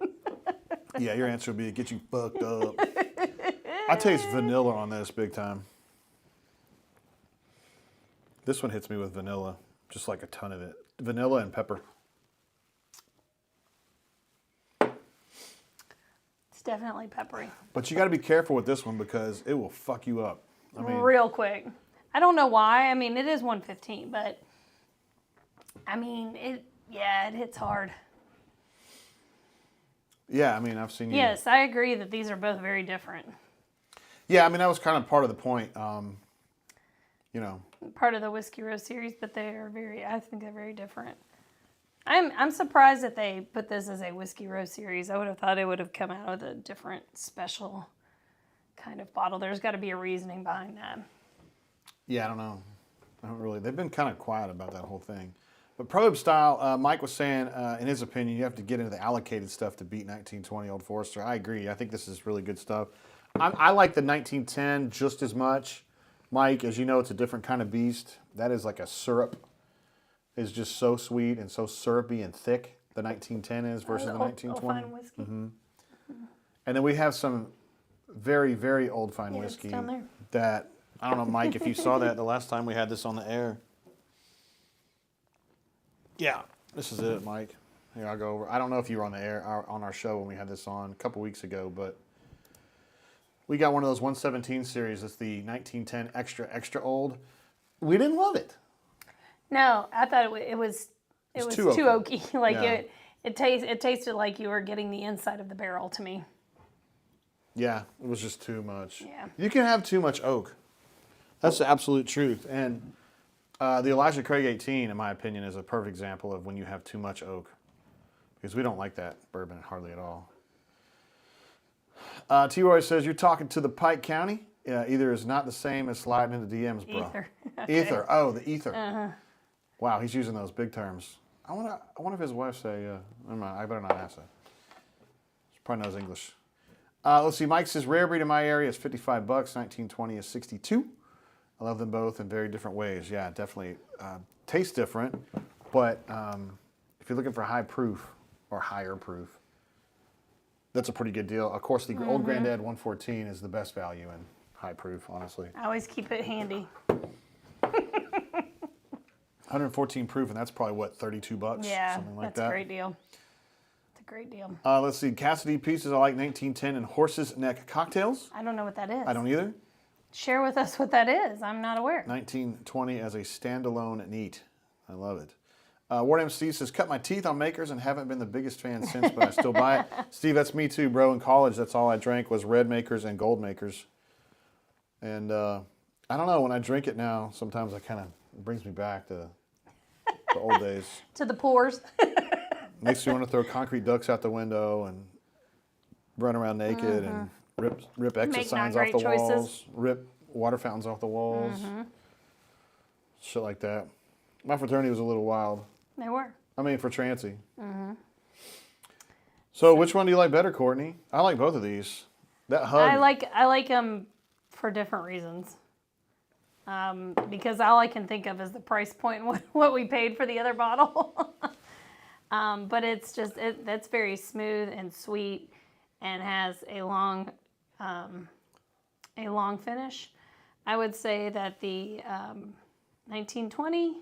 Yeah, your answer would be get you fucked up. I taste vanilla on this big time. This one hits me with vanilla, just like a ton of it. Vanilla and pepper. It's definitely peppery. But you got to be careful with this one because it will fuck you up. I mean, Real quick. I don't know why. I mean, it is 115, but I mean, it hits hard. yeah, I mean, I've seen you. Yes, I agree that these are both very different. Yeah, I mean, that was kind of part of the point. You know, Part of the Whiskey Row series, but I think they're very different. I'm surprised that they put this as a Whiskey Row series. I would have thought it would have come out with a different special kind of bottle. There's got to be a reasoning behind that. yeah, I don't know. I don't really. They've been kind of quiet about that whole thing. But Prohib style, Mike was saying, in his opinion, you have to get into the allocated stuff to beat 1920 Old Forester. I agree. I think this is really good stuff. I like the 1910 just as much. Mike, as you know, it's a different kind of beast. That is like a syrup. It's just so sweet and so syrupy and thick, the 1910 is versus the 1920. Old fine whiskey. And then we have some very, very old fine Yeah, whiskey it's down there. that, I don't know, Mike, if you saw that the last time we had this on the air. Yeah, this is it, Mike. Here, I'll go over. I don't know if you were on the air on our show when we had this on a couple weeks ago, but we got one of those 117 series. It's the 1910 extra, extra old. We didn't love it. No, I thought it was too too oaky. Like Yeah. it tasted like you were getting the inside of the barrel to me. Yeah, it was just too much. Yeah. You can have too much oak. That's the absolute truth. And the Elijah Craig 18, in my opinion, is a perfect example of when you have too much oak. Because we don't like that bourbon hardly at all. T. Roy says, you're talking to the Pike County? Either is not the same as sliding into DMs, bro. Ether. Ether. Oh, the ether. Uh-huh. Wow, he's using those big terms. I wonder if his wife say, never mind, I better not ask that. She probably knows English. Let's see, Mike says, rare breed in my area is $55, 1920 is $62. I love them both in very different ways. Yeah, definitely. Taste different, but if you're looking for high proof or higher proof, that's a pretty good deal. Of course, the old Granddad 114 is the best value in high proof, honestly. I always keep it handy. 114 proof, and that's probably, what, $32? Yeah, something like that's that. a great deal. It's a great deal. Let's see, Cassidy Pieces, I like 1910 and Horse's Neck Cocktails. I don't know what that is. I don't either. Share with us what that is. I'm not aware. 1920 as a standalone neat. I love it. Ward MC says, cut my teeth on Makers and haven't been the biggest fan since, but I still buy it. Steve, that's me too, bro. In college, that's all I drank was red Makers and gold Makers. And I don't know, when I drink it now, sometimes it brings me back to the old days. To the pores. Makes you want to throw concrete ducks out the window and run around naked and rip exit Make signs not off the great walls, choices. rip water fountains off the walls, shit like that. My fraternity was a little wild. They were. I mean, for Trancy. So which one do you like better, Courtney? I like both of these. That hug. I like them for different reasons. Because all I can think of is the price point and what we paid for the other bottle. But it's just that's very smooth and sweet, and has a long finish. I would say that the 1920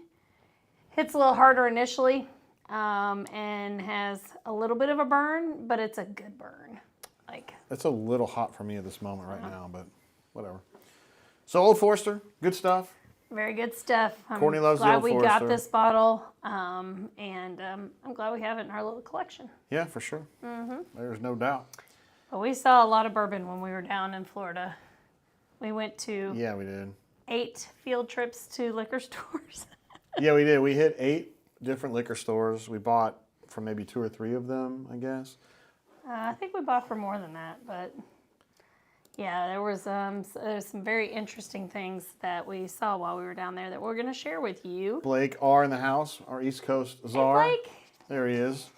hits a little harder initially, and has a little bit of a burn, but it's a good burn. Like, it's a little hot for me at this moment right now, but whatever. So Old Forester, good stuff. very good stuff. I'm Courtney loves the glad Old we Forester. got this bottle, and I'm glad we have it in our little collection. Yeah, for sure. There's no doubt. But we saw a lot of bourbon when we were down in Florida. We went to Yeah, we did. 8 field trips to liquor stores. Yeah, we did. We hit 8 different liquor stores. We bought from maybe 2 or 3 of them, I guess. I think we bought for more than that, but yeah, there's some very interesting things that we saw while we were down there that we're going to share with you. Blake R in the house, our East Coast czar. Hey, Blake. There he is.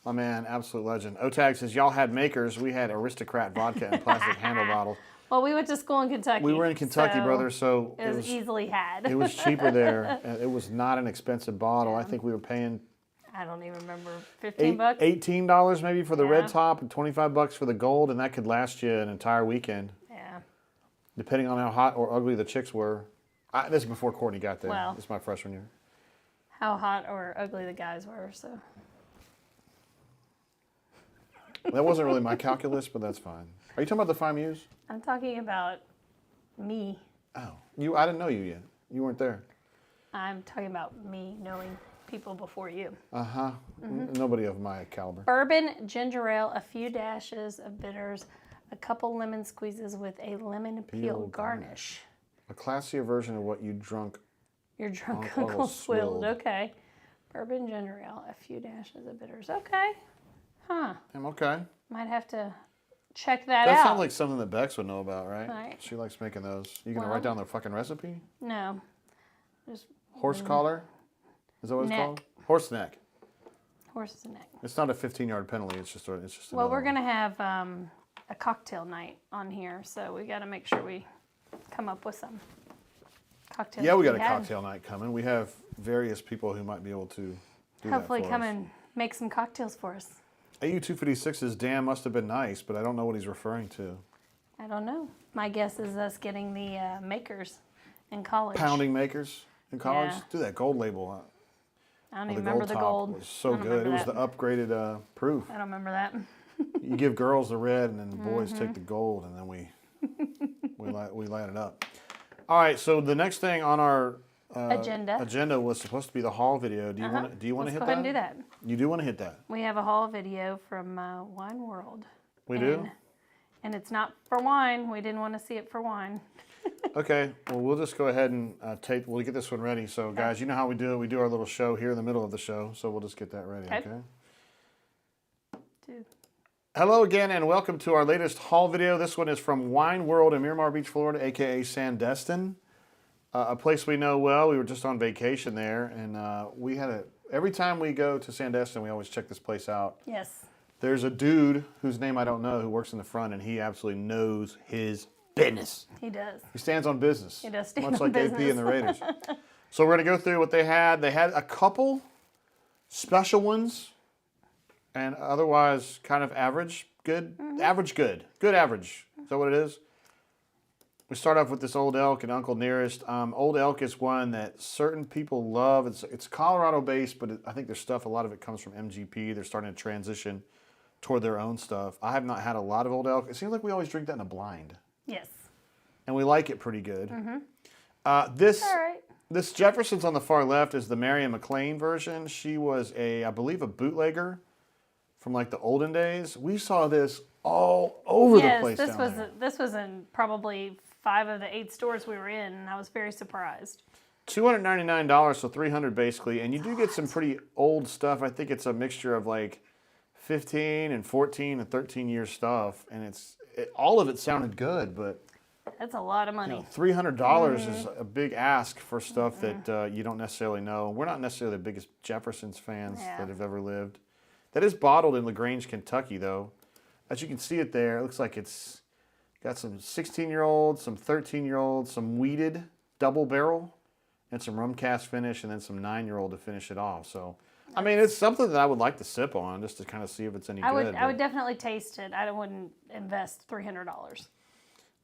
My man, absolute legend. OTAG says, y'all had makers. We had Aristocrat vodka in plastic handle bottles. Well, we went to school in Kentucky. We were in Kentucky, brother, so it was easily had. it was cheaper there. And it was not an expensive bottle. I think we were paying I don't even remember, $15. $18 maybe for the Yeah. red top and $25 for the gold, and that could last you an entire weekend, Yeah. depending on how hot or ugly the chicks were. This is before Courtney got there. Well. This is my freshman year. How hot or ugly the guys were, so. That wasn't really my calculus, but that's fine. Are you talking about the Five Muse? I'm talking about me. Oh, I didn't know you yet. You weren't there. I'm talking about me knowing people before you. Uh-huh. Nobody of my caliber. Bourbon ginger ale, a few dashes of bitters, a couple lemon squeezes with a lemon peel garnish. A classier version of what you drunk. Your drunk Uncle uncle swilled. swilled. Okay. Bourbon ginger ale, a few dashes of bitters. Okay. Huh. I'm okay. Might have to check that That out. sounds like something that Bex would know about, right? Right. She likes making those. You gonna Well- write down the fucking recipe? No. Just Horse collar? Is that what it's Neck. called? Horse neck. horse's neck. It's not a 15-yard penalty. It's just Well, another we're one. going to have a cocktail night on here, so we got to make sure we come up with some cocktails. Yeah, we got a had. cocktail night coming. We have various people who might be able to do Hopefully that for come us. and make some cocktails for us. AU256's damn must have been nice, but I don't know what he's referring to. I don't know. My guess is us getting the makers in college. Pounding makers in college? Yeah. Do that gold label. I don't The even remember the top gold. was so I don't good. It was remember the upgraded proof. I don't remember that. You give girls the red, and then the boys Mm-hmm. take the gold, and then we light it up. All right, so the next thing on our agenda was supposed to be the haul video. Do you want to Let's hit go that? ahead and do that. You do want to hit that. We have a haul video from Wine World. We do? And it's not for wine. We didn't want to see it for wine. Okay, well, we'll just go ahead and we'll get this one ready. So, guys, you know how we do it. We do our little show here in the middle of the show, so we'll just get that ready, okay? Dude. Hello again, and welcome to our latest haul video. This one is from Wine World in Miramar Beach, Florida, a.k.a. Sandestin, a place we know well. We were just on vacation there, and we had every time we go to Sandestin, we always check this place out. Yes. There's a dude whose name I don't know who works in the front, and he absolutely knows his business. He does. He stands on business. He does stand much on like AP business. and the Raiders. So we're going to go through what they had. They had a couple special ones, and otherwise kind of average, good, average, good, good average. Is that what it is? We start off with this Old Elk and Uncle Nearest. Old Elk is one that certain people love. It's Colorado-based, but I think their stuff, a lot of it comes from MGP. They're starting to transition toward their own stuff. I have not had a lot of Old Elk. It seems like we always drink that in a blind. Yes. And we like it pretty good. All right. This Jefferson's on the far left is the Marion McLean version. She was I believe a bootlegger from like the olden days. We saw this all over the place this down was there. this was in probably 5 of the 8 stores we were in, and I was very surprised. $299, so $300 basically. And you do get some pretty old stuff. I think it's a mixture of like 15 and 14 and 13-year stuff, and all of it sounded good, but that's a lot of money. $300 is a big ask for stuff that you don't necessarily know. We're not necessarily the biggest Jefferson's fans that have ever lived. That is bottled in LaGrange, Kentucky, though. As you can see it there, it looks like it's got some 16-year-olds, some 13-year-olds, some wheated double barrel, and some rum cask finish, and then some 9-year-old to finish it off. So, I mean, it's something that I would like to sip on just to kind of see if it's any good. I would definitely taste it. I wouldn't invest $300.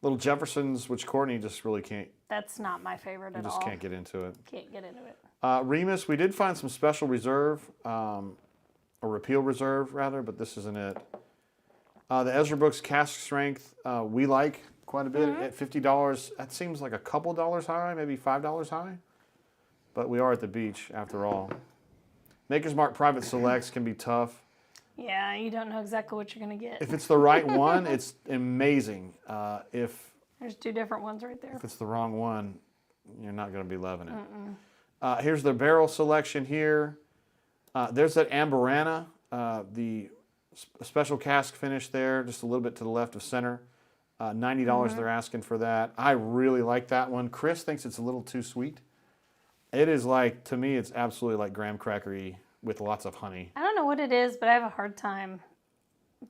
Little Jefferson's, which Courtney just really can't. That's not my favorite at all. You just can't get into it. Can't get into it. Remus, we did find some special reserve, or repeal reserve rather, but this isn't it. The Ezra Brooks cask strength we like quite a bit at $50. That seems like a couple dollars high, maybe $5 high. But we are at the beach after all. Maker's Mark Private Selects can be tough. Yeah, you don't know exactly what you're going to get. If it's the right one, it's amazing. There's two different ones right there. If it's the wrong one, you're not going to be loving it. Here's the barrel selection here. There's that Amberana, the special cask finish there, just a little bit to the left of center. $90 they're asking for that. I really like that one. Chris thinks it's a little too sweet. It is like, to me, it's absolutely like graham crackery with lots of honey. I don't know what it is, but I have a hard time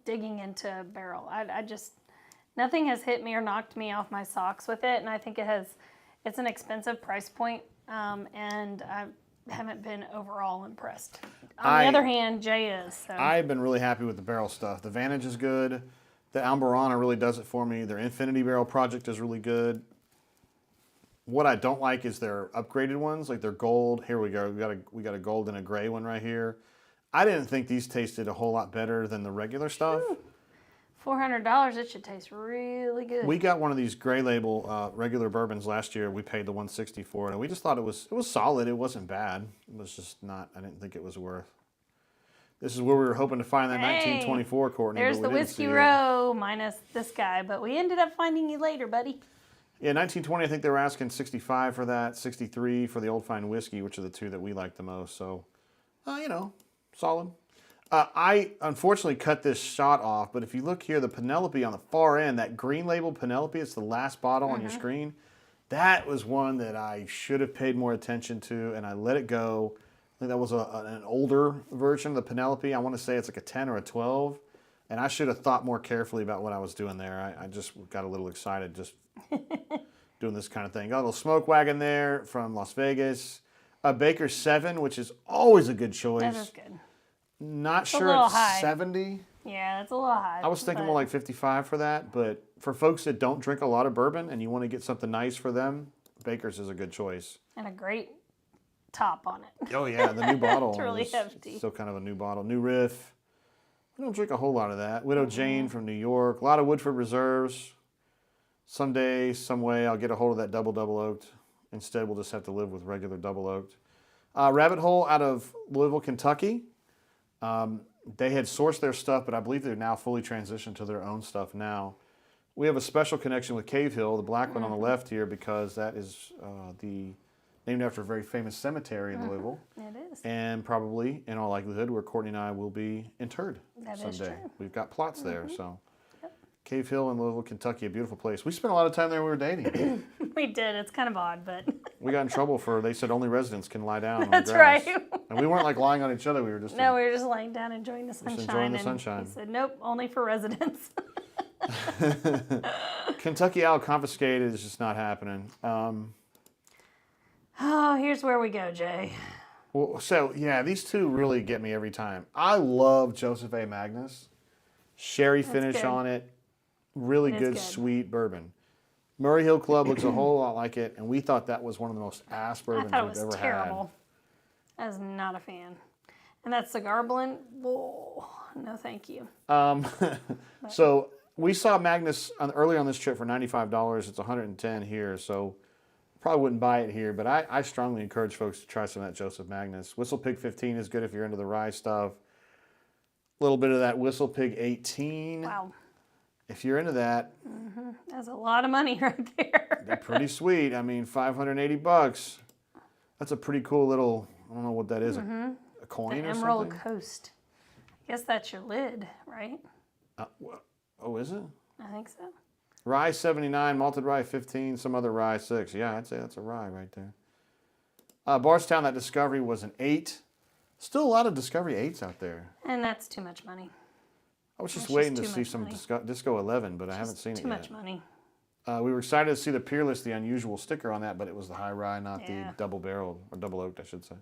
digging into a barrel. I just, nothing has hit me or knocked me off my socks with it, and I think it's an expensive price point, and I haven't been overall impressed. On the other hand, Jay is. So. I've been really happy with the barrel stuff. The Vantage is good. The Amberana really does it for me. Their Infinity Barrel project is really good. What I don't like is their upgraded ones, like their gold. Here we go. We got a gold and a gray one right here. I didn't think these tasted a whole lot better than the regular stuff. $400, it should taste really good. We got one of these gray label regular bourbons last year. We paid the $160 for it, and we just thought it was solid. It wasn't bad. It was just not. I didn't think it was worth. This is where we were hoping to find that 1924, Courtney. There's the Whiskey Row minus this guy, but we ended up finding you later, buddy. Yeah, 1920, I think they were asking $65 for that, $63 for the Old Fine Whiskey, which are the two that we like the most. So, solid. I unfortunately cut this shot off, but if you look here, the Penelope on the far end, that green label Penelope, it's the last bottle on your screen. That was one that I should have paid more attention to, and I let it go. I think that was an older version of the Penelope. I want to say it's like a 10 or a 12, and I should have thought more carefully about what I was doing there. I just got a little excited just doing this kind of thing. Got a little smoke wagon there from Las Vegas. A Baker's 7, which is always a good choice. That is good. Not sure it's high. 70. Yeah, it's a little high. I was thinking more like 55 for that, but for folks that don't drink a lot of bourbon and you want to get something nice for them, Baker's is a good choice. And a great top on it. Oh yeah, the new bottle. It's really hefty. Still kind of a new bottle. New riff. We don't drink a whole lot of that. Widow Jane from New York. A lot of Woodford Reserves. Someday, some way, I'll get a hold of that double oaked. Instead, we'll just have to live with regular double oaked. Rabbit Hole out of Louisville, Kentucky. They had sourced their stuff, but I believe they're now fully transitioned to their own stuff now. We have a special connection with Cave Hill, the black one on the left here, because that is named after a very famous cemetery in Louisville. It is. And probably, in all likelihood, where Courtney and I will be interred someday. Is true. We've got plots there, so. Cave Hill in Louisville, Kentucky, a beautiful place. We spent a lot of time there when we were dating. We did. It's kind of odd, but. We got in trouble they said only residents can lie down on That's the grass. right. And we weren't like lying on each other. We were just. No, we were just laying down enjoying the sunshine. Just enjoying the sunshine. He said, nope, only for residents. Kentucky Owl Confiscated is just not happening. Here's where we go, Jay. Well, so, yeah, these two really get me every time. I love Joseph A. Magnus. Sherry finish on it. Really good, sweet bourbon. Murray Hill Club looks a whole lot like it, and we thought that was one of the most ass bourbons we've ever had. I thought it was terrible. I was not a fan. And that cigar blend, whoa, no thank you. So we saw Magnus earlier on this trip for $95. It's $110 here, so probably wouldn't buy it here, but I strongly encourage folks to try some of that Joseph Magnus. Whistle Pig 15 is good if you're into the rye stuff. A little bit of that Whistle Pig 18. Wow. If you're into that, That's a lot of money right there. they're pretty sweet. I mean, $580. That's a pretty cool little, I don't know what that is, a coin The or Emerald something? Coast. I guess that's your lid, right? Oh, is it? I think so. Rye 79, malted rye 15, some other rye 6. Yeah, I'd say that's a rye right there. Bardstown, that Discovery was an 8. Still a lot of Discovery 8s out there. And that's too much money. I was just waiting to see some Disco 11, but I haven't seen it yet. Too much money. We were excited to see the Peerless, the unusual sticker on that, but it was the high rye, not the double barreled, or double oaked, I should say.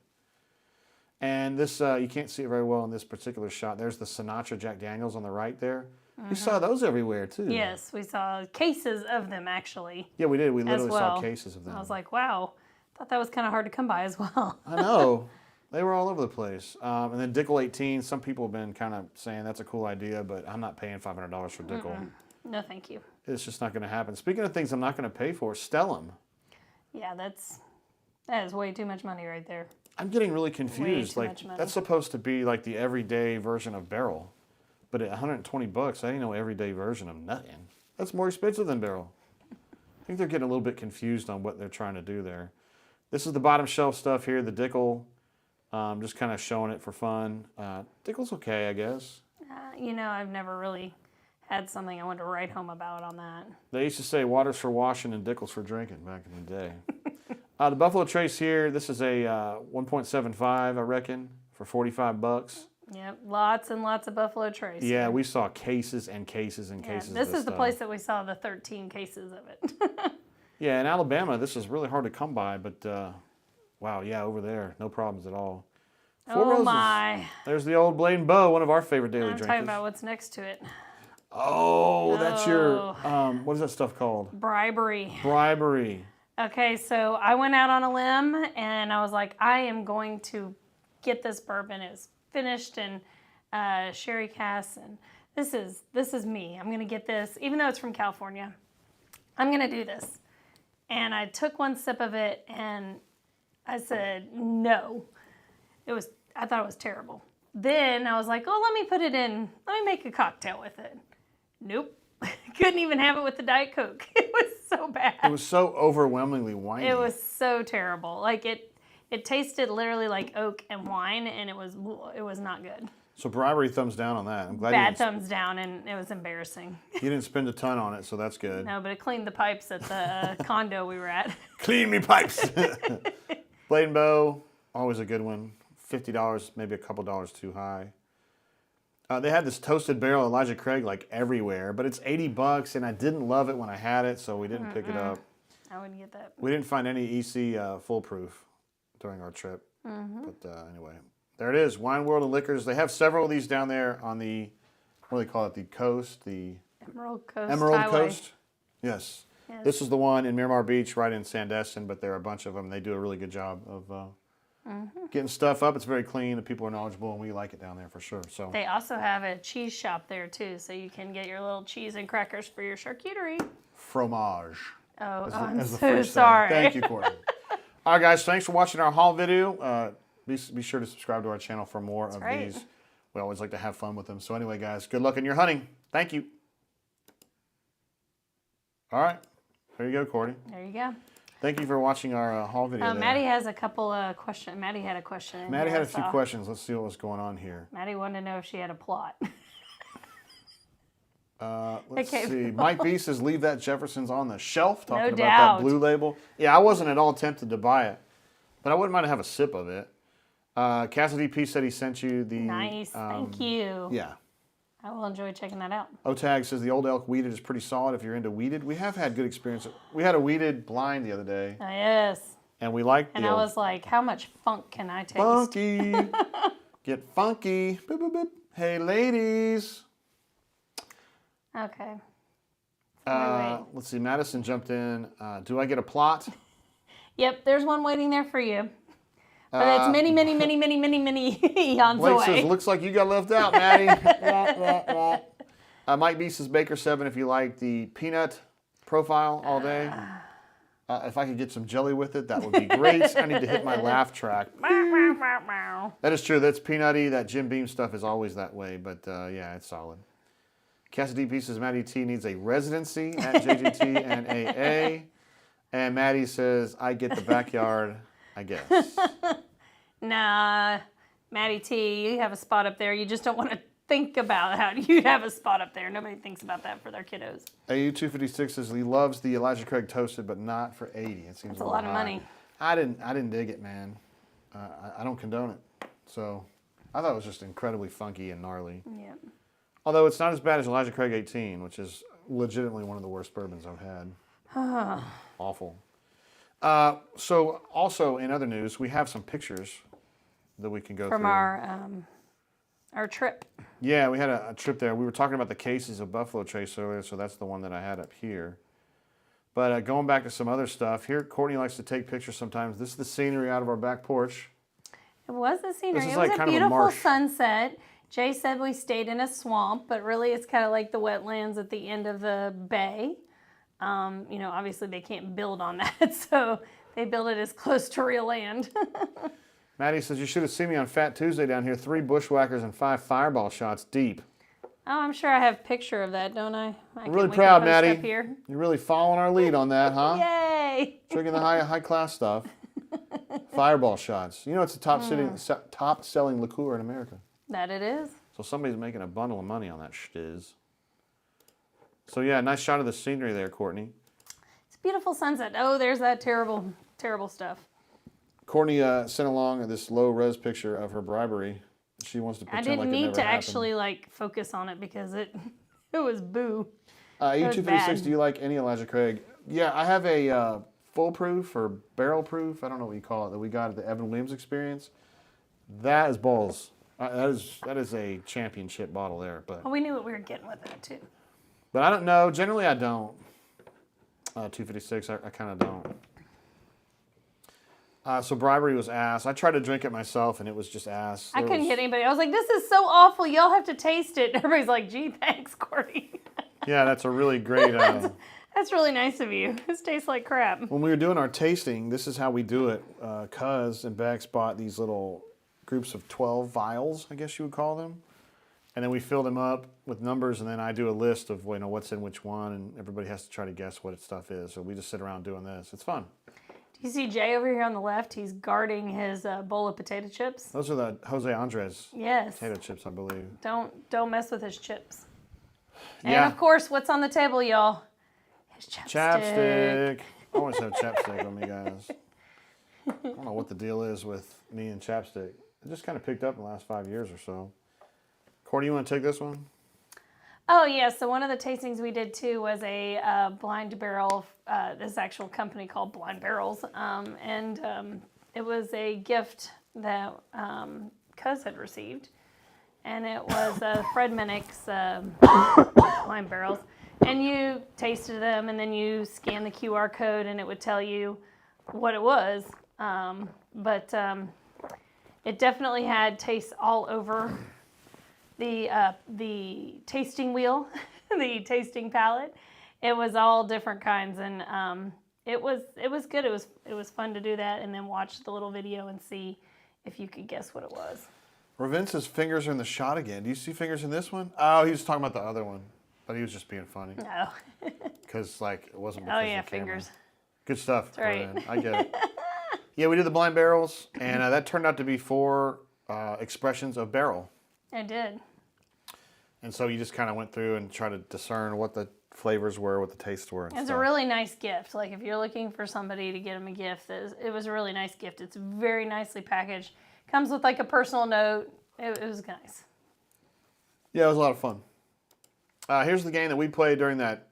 And this, you can't see it very well in this particular shot. There's the Sinatra Jack Daniels on the right there. You saw those everywhere, too. Yes, we saw cases of them, actually. Yeah, we did. We literally saw cases of them. I was like, wow. Thought that was kind of hard to come by as well. I know. They were all over the place. And then Dickel 18, some people have been kind of saying that's a cool idea, but I'm not paying $500 for Dickel. No, thank you. It's just not going to happen. Speaking of things I'm not going to pay for, Stellum. Yeah, that is way too much money right there. I'm getting really confused. Way too much money. That's supposed to be like the everyday version of Barrel. But at $120, I ain't no everyday version of nothing. That's more expensive than Barrel. I think they're getting a little bit confused on what they're trying to do there. This is the bottom shelf stuff here, the Dickel. Just kind of showing it for fun. Dickel's okay, I guess. I've never really had something I wanted to write home about on that. They used to say water's for washing and Dickel's for drinking back in the day. The Buffalo Trace here, this is a 1.75, I reckon, for $45. Yep, lots and lots of Buffalo Trace. Yeah, we saw cases and cases and cases of this is the stuff. place that we saw the 13 cases of it. Yeah, in Alabama, this is really hard to come by, but wow, yeah, over there, no problems at all. Four Roses. My. There's the old Blaine Bow, one of our favorite daily drinkers. I'm talking about what's next to it. Oh, that's your, what is that stuff called? Bribery. Bribery. Okay, so I went out on a limb, and I was like, I am going to get this bourbon. It's finished and sherry cask, and this is me. I'm going to get this, even though it's from California. I'm going to do this. And I took one sip of it, and I said, no. I thought it was terrible. Then I was like, oh, let me make a cocktail with it. Nope. Couldn't even have it with the Diet Coke. It was so bad. It was so overwhelmingly winey. It was so terrible. Like it tasted literally like oak and wine, and it was not good. So bribery, thumbs down on that. I'm glad. Bad thumbs down, and it was embarrassing. You didn't spend a ton on it, so that's good. No, but it cleaned the pipes at the condo we were at. Clean me pipes. Blade and Bow, always a good one. $50, maybe a couple dollars too high. They had this toasted barrel Elijah Craig like everywhere, but it's $80, and I didn't love it when I had it, so we didn't pick it up. I wouldn't get that. We didn't find any EC foolproof during our trip. But anyway, there it is. Wine World and Liquors. They have several of these down there on the, what do they call it? The coast, the Emerald Coast. Emerald Highway. Coast. Yes. This is the one in Miramar Beach, right in Sandestin, but there are a bunch of them. They do a really good job of getting stuff up. It's very clean. The people are knowledgeable, and we like it down there for sure. So they also have a cheese shop there too, so you can get your little cheese and crackers for your charcuterie. Fromage. I'm so sorry. Thank you, Courtney. All right, guys. Thanks for watching our haul video. Be sure to subscribe to our channel for more of these. We always like to have fun with them. So anyway, guys, good luck in your hunting. Thank you. All right. There you go, Courtney. There you go. Thank you for watching our haul video. Maddie has a couple of questions. Maddie had a question. Maddie had a few questions. Let's see what was going on here. Maddie wanted to know if she had a plot. Let's see. Mike B says, leave that Jefferson's on the shelf. Talking about doubt. that blue label. Yeah, I wasn't at all tempted to buy it, but I wouldn't mind to have a sip of it. Cassidy P said he sent you the... Nice. Thank you. Yeah. I will enjoy checking that out. Otag says the Old Elk Weeded is pretty solid if you're into weeded. We have had good experience. We had a weeded blind the other day. Oh, yes. And we liked And I was like, how much funk can I taste? Funky. Get funky. Boop, boop, boop. Hey, ladies. Okay. Let's see. Madison jumped in. Do I get a plot? Yep, there's one waiting there for you. But it's many eons Blake away. says, looks like you got left out, Maddie. Mike B says, Baker 7 if you like the peanut profile all day. If I could get some jelly with it, that would be great. I need to hit my laugh track. That is true. That's peanutty. That Jim Beam stuff is always that way. But yeah, it's solid. Cassidy P says, Maddie T needs a residency at JGT and AA. And Maddie says, I get the backyard, I guess. Nah, Maddie T, you have a spot up there. You just don't want to think about how you'd have a spot up there. Nobody thinks about that for their kiddos. AU256 says he loves the Elijah Craig toasted, but not for 80. It seems That's a lot of high. money. I didn't dig it, man. I don't condone it. So I thought it was just incredibly funky and gnarly. Yeah. Although it's not as bad as Elijah Craig 18, which is legitimately one of the worst bourbons I've had. Awful. So also in other news, we have some pictures that we can go From through. our trip. Yeah, we had a trip there. We were talking about the cases of Buffalo Trace earlier, so that's the one that I had up here. But going back to some other stuff, here Courtney likes to take pictures sometimes. This is the scenery out of our back porch. It was the scenery. This is It like was a kind of a beautiful marsh. sunset. Jay said we stayed in a swamp, but really it's kind of like the wetlands at the end of the bay. You know, obviously they can't build on that, so they build it as close to real land. Maddie says, you should have seen me on Fat Tuesday down here. 3 bushwhackers and 5 fireball shots deep. Oh, I'm sure I have a picture of that, don't I? I'm really proud, Maddie. You're really following our lead on that, huh? Yay! Drinking the high class stuff. Fireball shots. You know it's the top selling liqueur in America. That it is. So somebody's making a bundle of money on that shtiz. So yeah, nice shot of the scenery there, Courtney. It's a beautiful sunset. Oh, there's that terrible, terrible stuff. Courtney sent along this low res picture of her bribery. She wants to pretend like it never happened. I didn't need to actually like focus on it because it was boo. EU256, do you like any Elijah Craig? Yeah, I have a foolproof or barrel proof, I don't know what you call it, that we got at the Evan Williams experience. That is balls. That is a championship bottle there. But well, we knew what we were getting with that too. But I don't know. Generally, I don't. 256, I kind of don't. So bribery was ass. I tried to drink it myself, and it was just ass. I couldn't get anybody. I was like, this is so awful. Y'all have to taste it. Everybody's like, gee, thanks, Courtney. Yeah, that's a really great... That's really nice of you. This tastes like crap. When we were doing our tasting, this is how we do it. Cuz and Bex bought these little groups of 12 vials, I guess you would call them. And then we fill them up with numbers, and then I do a list of what's in which one, and everybody has to try to guess what its stuff is. So we just sit around doing this. It's fun. Do you see Jay over here on the left? He's guarding his bowl of potato chips. Those are the Jose Andres potato chips, I believe. Don't mess with his chips. Yeah. And of course, what's on the table, y'all? His chapstick. I always have chapstick with me, guys. I don't know what the deal is with me and chapstick. It just kind of picked up in the last 5 years or so. Courtney, you want to take this one? Oh, yeah. So one of the tastings we did, too, was a blind barrel. This actual company called Blind Barrels. It was a gift that Cuz had received. And it was Fred Minnick's Blind Barrels. And you tasted them, and then you scanned the QR code, and it would tell you what it was. It definitely had taste all over the tasting wheel, the tasting palette. It was all different kinds, and it was good. It was fun to do that, and then watch the little video and see if you could guess what it was. Ravin says fingers are in the shot again. Do you see fingers in this one? Oh, he was talking about the other one, but he was just being funny. No. Because it wasn't because Oh yeah, of the camera. fingers. Good stuff. That's right. Ravin. I get it. Yeah, we did the blind barrels, and that turned out to be 4 expressions of barrel. I did. And so you just kind of went through and tried to discern what the flavors were, what the tastes were. It's a really nice gift. Like if you're looking for somebody to get them a gift, it was a really nice gift. It's very nicely packaged. Comes with like a personal note. It was nice. Yeah, it was a lot of fun. Here's the game that we played during that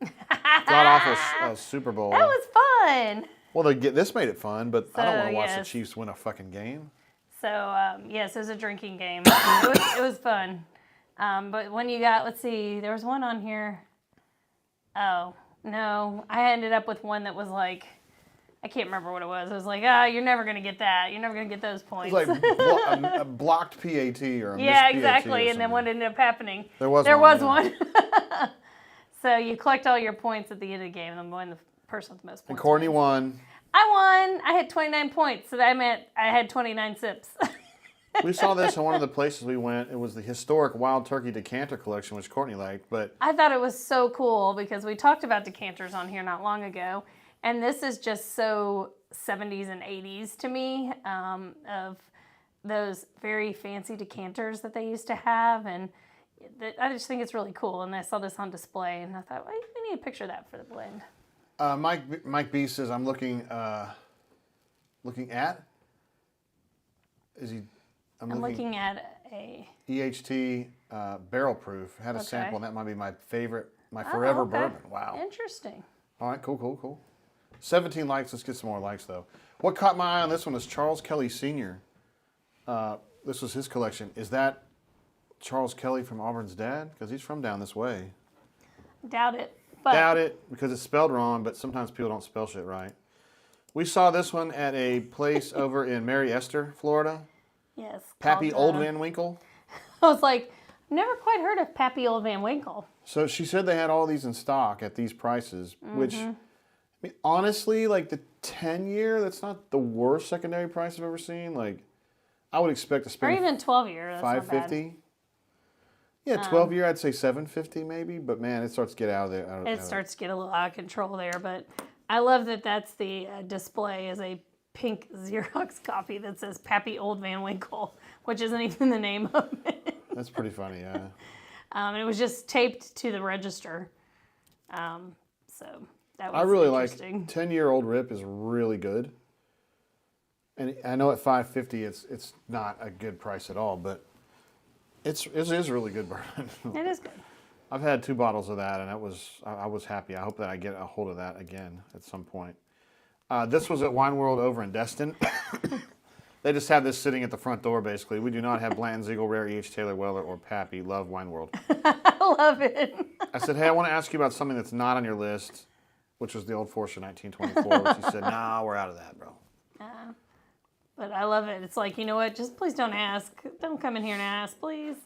god-awful Super Bowl. That was fun. Well, this made it fun, but I don't want to watch the yes. Chiefs win a fucking game. So, yes, it was a drinking game. It was fun. But when you got, let's see, there was one on here. Oh, no. I ended up with one that was like, I can't remember what it was. It was like, you're never going to get that. You're never going to get those points. It was like a blocked PAT or a missed yeah, PAT exactly. or And then what ended up happening? There was one. So you collect all your points at the end of the game, and then the person with the most points. And Courtney won. I won. I had 29 points, so that meant I had 29 sips. We saw this in one of the places we went. It was the historic Wild Turkey decanter collection, which Courtney liked. But I thought it was so cool because we talked about decanters on here not long ago. And this is just so 70s and 80s to me, of those very fancy decanters that they used to have. And I just think it's really cool. And I saw this on display, and I thought, well, we need a picture of that for the blend. Mike B says, I'm looking at. I'm looking at a EHT barrel proof. Had a sample, and that might be my favorite, my forever bourbon. Wow. Interesting. All right, cool. 17 likes. Let's get some more likes, though. What caught my eye on this one is Charles Kelly Sr. This was his collection. Is that Charles Kelly from Auburn's dad? Because he's from down this way. Doubt it. But Doubt it, because it's spelled wrong, but sometimes people don't spell shit right. We saw this one at a place over in Mary Esther, Florida. Yes. Pappy called, Old Van Winkle. I was like, never quite heard of Pappy Old Van Winkle. So she said they had all these in stock at these prices, which, I mean, honestly, like the 10-year, that's not the worst secondary price I've ever seen. Like, I would expect to spend Or even 12-year. That's $550. Yeah, 12-year, I'd say $750 maybe, but man, it starts to get out of there. It starts to get a little out of control there, but I love that that's the display is a pink Xerox copy that says Pappy Old Van Winkle, which isn't even the name of it. That's pretty funny, yeah. It was just taped to the register. So that was I really interesting. like 10-year-old Rip is really good. And I know at $550 it's not a good price at all, but it is really good bourbon. It is good. I've had 2 bottles of that, and I was happy. I hope that I get a hold of that again at some point. This was at Wine World over in Destin. They just have this sitting at the front door, basically. We do not have Blanton, Ziegel, Rare, E.H. Taylor, Weller, or Pappy. Love Wine World. I love it. I said, hey, I want to ask you about something that's not on your list, which was the Old Forester 1924, which he said, nah, we're out of that, bro. But I love it. It's like, you know what? Just please don't ask. Don't come in here and ask, please.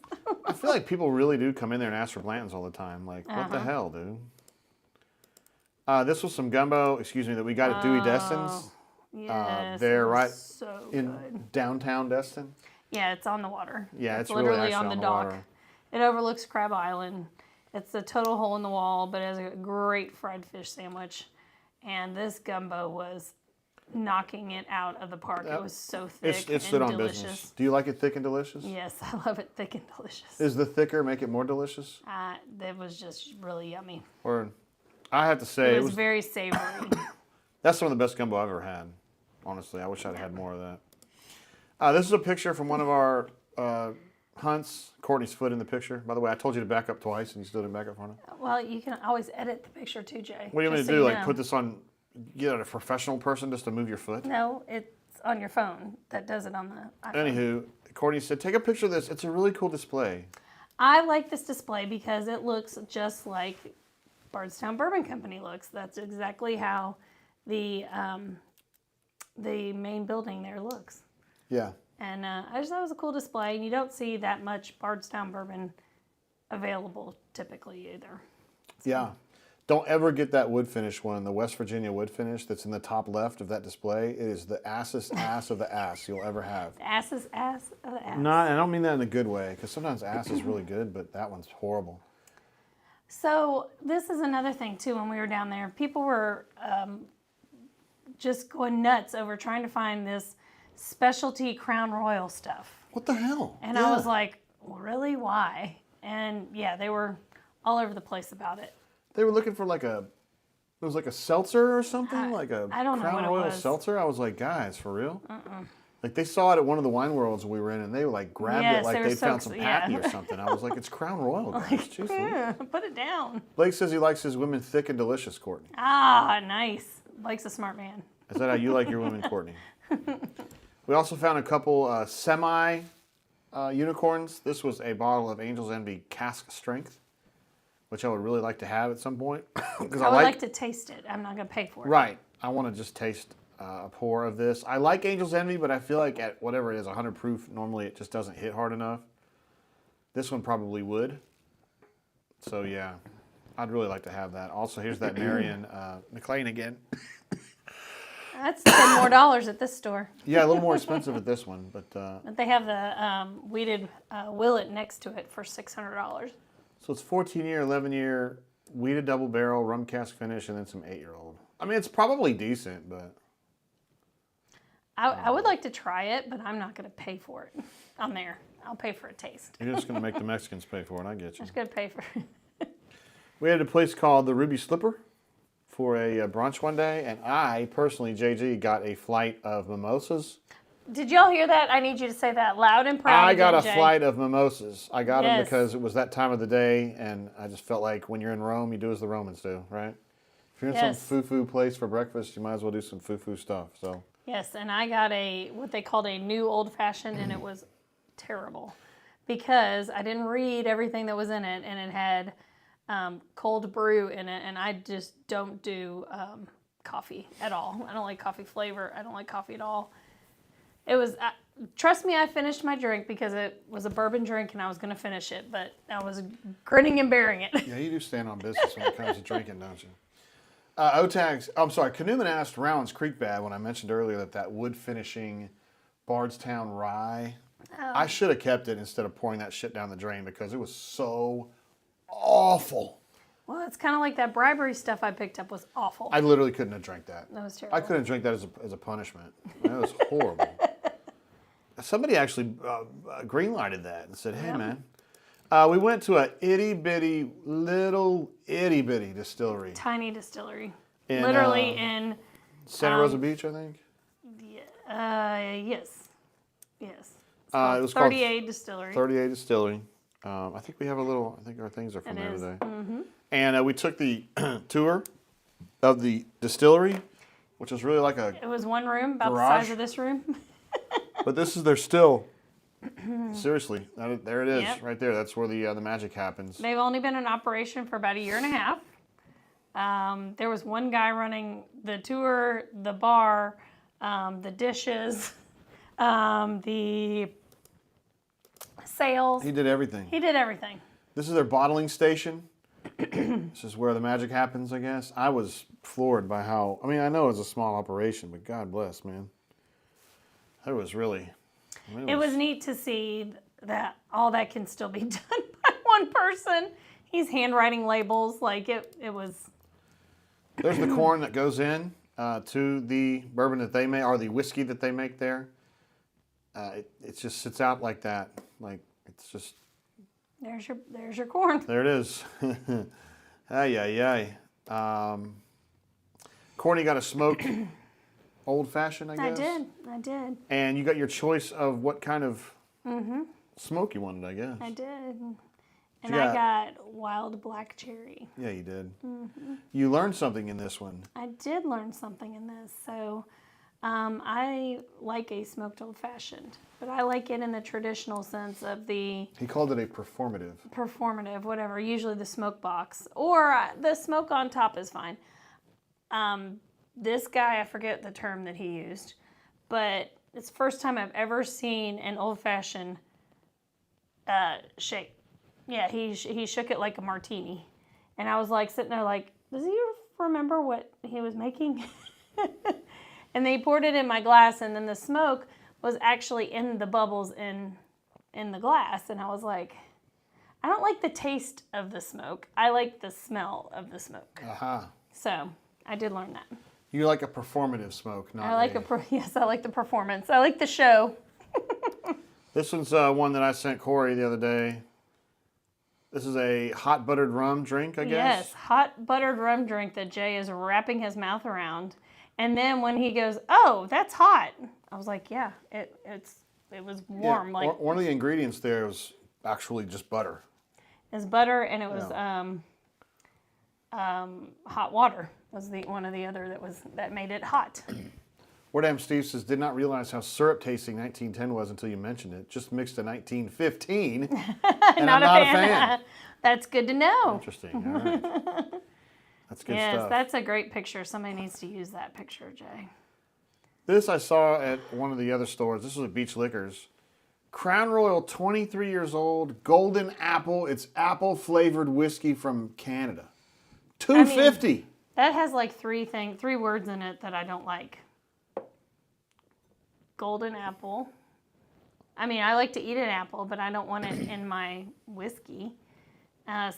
I feel like people really do come in there and ask for Blantons all the time. Like, what the hell, dude? This was some gumbo, that we got at Dewey Destin's. Yes. They're right so in good. Downtown Destin. Yeah, it's on the water. Yeah, it's literally really on the dock. water. It overlooks Crab Island. It's a total hole in the wall, but it has a great fried fish sandwich. And this gumbo was knocking it out of the park. It was so thick It's and stood on delicious. business. Do you like it thick and delicious? Yes, I love it thick and delicious. Is the thicker make it more delicious? It was just really yummy. Or, I have to say, It was very savory. that's some of the best gumbo I've ever had. Honestly, I wish I'd had more of that. This is a picture from one of our hunts. Courtney's foot in the picture. By the way, I told you to back up twice, and you still didn't back up on it. Well, you can always edit the picture too, Jay. What do you want me just to so do? you Like know. put this on? Get a professional person just to move your foot? No, it's on your phone. That does it on the iPhone. Anywho, Courtney said, take a picture of this. It's a really cool display. I like this display because it looks just like Bardstown Bourbon Company looks. That's exactly how the main building there looks. Yeah. And I just thought it was a cool display. And you don't see that much Bardstown Bourbon available typically either. So. Yeah. Don't ever get that wood finish one, the West Virginia wood finish that's in the top left of that display. It is the assest ass of the ass you'll ever have. The ass's ass of the ass. Not, I don't mean that in a good way, because sometimes ass is really good, but that one's horrible. So this is another thing too. When we were down there, people were just going nuts over trying to find this specialty Crown Royal stuff. What the hell? And I was like, really? Why? And yeah, they were all over the place about it. They were looking for it was like a seltzer or something? Like a I don't know Crown what it Royal was. seltzer? I was like, guys, for real? Like they saw it at one of the wine worlds we were in, and they were like grabbed Yes, it like they were they so found some Pappy or something. I was like, it's Crown Royal, guys. Jeez, Yeah, put it down. Blake says he likes his women thick and delicious, Courtney. Ah, nice. Blake's a smart man. Is that how you like your women, Courtney? We also found a couple semi unicorns. This was a bottle of Angel's Envy cask strength, which I would really like to have at some point. Because I would like to taste it. I'm not going to pay for it. Right. I want to just taste a pour of this. I like Angel's Envy, but I feel like at whatever it is, 100 proof, normally it just doesn't hit hard enough. This one probably would. So yeah, I'd really like to have that. Also, here's that Marion McLean again. That's $10 more at this store. Yeah, a little more expensive at this one, but But they have the weeded Willet next to it for $600. so it's 14-year, 11-year, wheated double barrel, rum cask finish, and then some 8-year-old. I mean, it's probably decent, but I would like to try it, but I'm not going to pay for it on there. I'll pay for a taste. You're just going to make the Mexicans pay for it. I get you. Just gonna pay for it. We had a place called the Ruby Slipper for a brunch one day, and I personally, JG, got a flight of mimosas. Did y'all hear that? I need you to say that loud and proud. I got a again, Jay. flight of mimosas. I got them Yes. because it was that time of the day, and I just felt like when you're in Rome, you do as the Romans do, right? If you're in Yes. some foo-foo place for breakfast, you might as well do some foo-foo stuff. So Yes, and I got what they called a new old fashioned, and it was terrible because I didn't read everything that was in it, and it had cold brew in it, and I just don't do coffee at all. I don't like coffee flavor. I don't like coffee at all. It was, trust me, I finished my drink because it was a bourbon drink and I was going to finish it, but I was grinning and bearing it. yeah, you do stand on business when it comes to drinking, don't you? Canoeman asked Rowan's Creek Bad when I mentioned earlier that wood finishing Bardstown rye. Oh. I should have kept it instead of pouring that shit down the drain because it was so awful. Well, it's kind of like that bribery stuff I picked up was awful. I literally couldn't have drank that. That was terrible. I couldn't drink that as a punishment. It was horrible. Somebody actually green-lighted that and said, hey, man. We went to a itty-bitty, little itty-bitty distillery. Tiny distillery. In, Literally in... Santa Rosa Beach, I think. Yes. Yes. It was 38 called Distillery. 38 Distillery. I think we have I think our things are from It there is. today. Mm-hmm. And we took the tour of the distillery, which is really like a... It was one room, about garage. the size of this room. But this is their still. Seriously, there it is, Yep. right there. That's where the magic happens. They've only been in operation for about a year and a half. There was one guy running the tour, the bar, the dishes, the sales. He did everything. He did everything. This is their bottling station. This is where the magic happens, I guess. I was floored by how... I mean, I know it was a small operation, but God bless, man. It was really... It was neat to see that all that can still be done by one person. He's handwriting labels. Like, it was... There's the corn that goes in to the bourbon that they make, or the whiskey that they make there. It just sits out like that. Like, it's just... There's your corn. There it is. Ay. Courtney got a smoked old-fashioned, I guess. I did. And you got your choice of what kind of smoke you wanted, I guess. I did. And You I got- got wild black cherry. Yeah, you did. You learned something in this one. I did learn something in this. So I like a smoked old fashioned, but I like it in the traditional sense of the He called it a performative. performative, whatever, usually the smoke box, or the smoke on top is fine. This guy, I forget the term that he used, but it's the first time I've ever seen an old fashioned shake. Yeah, he shook it like a martini. And I was like sitting there like, does he remember what he was making? And they poured it in my glass, and then the smoke was actually in the bubbles in the glass. And I was like, I don't like the taste of the smoke. I like the smell of the smoke. Aha. So I did learn that. You like a performative smoke, not I like yes, I like the performance. I like the show. This one's one that I sent Corey the other day. This is a hot buttered rum drink, I guess. Yes, hot buttered rum drink that Jay is wrapping his mouth around. And then when he goes, "Oh, that's hot," I was like, "Yeah, it was warm." Yeah, like one of the ingredients there was actually just butter. it's butter, and it was hot water was one of the other that made it hot. Wordam Steve says, did not realize how syrup tasting 1910 was until you mentioned it. Just mixed a 1915, and I'm not a fan. That's good to know. Interesting. All right. That's good Yes, stuff. that's a great picture. Somebody needs to use that picture, Jay. This I saw at one of the other stores. This was at Beach Liquors. Crown Royal, 23 years old, Golden Apple. It's apple-flavored whiskey from Canada. $2.50. That has like three words in it that I don't like. Golden apple. I mean, I like to eat an apple, but I don't want it in my whiskey.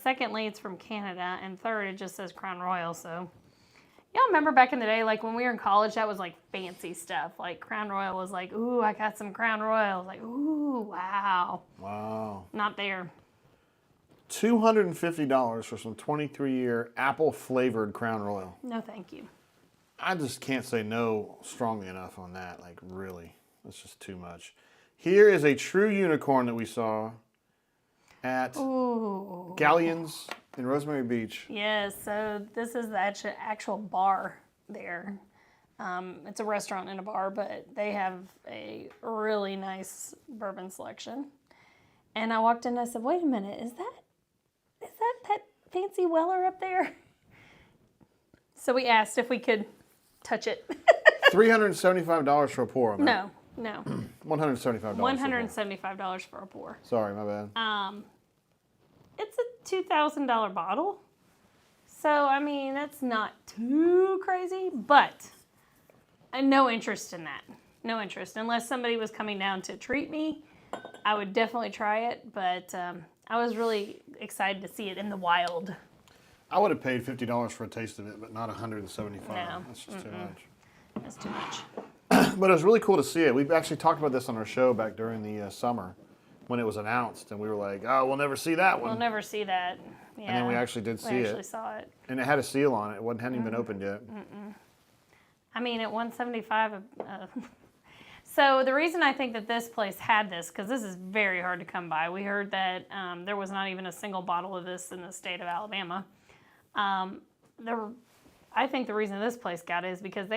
Secondly, it's from Canada. And third, it just says Crown Royal. So Y'all remember back in the day, like when we were in college, that was like fancy stuff. Like Crown Royal was like, ooh, I got some Crown Royal. I was like, ooh, wow. Wow. Not there. $250 for some 23-year apple-flavored Crown Royal. No, thank you. I just can't say no strongly enough on that. Like, really. That's just too much. Here is a true unicorn that we saw at Ooh. Galleons in Rosemary Beach. Yes, so this is the actual bar there. It's a restaurant and a bar, but they have a really nice bourbon selection. And I walked in and I said, wait a minute, is that fancy Weller up there? So we asked if we could touch it. $375 for a pour. No. $175. $175 for a pour. Sorry, my bad. It's a $2,000 bottle. So, I mean, that's not too crazy, but no interest in that. No interest. Unless somebody was coming down to treat me, I would definitely try it, but I was really excited to see it in the wild. I would have paid $50 for a taste of it, but not $175. No. That's just too much. That's too much. But it was really cool to see it. We actually talked about this on our show back during the summer when it was announced, and we were like, oh, we'll never see that one. We'll never see that. Yeah. And then we actually did see it. We actually saw it. And it had a seal on it. It hadn't even been opened yet. I mean, at $175. So the reason I think that this place had this, because this is very hard to come by. We heard that there was not even a single bottle of this in the state of Alabama. I think the reason this place got it is because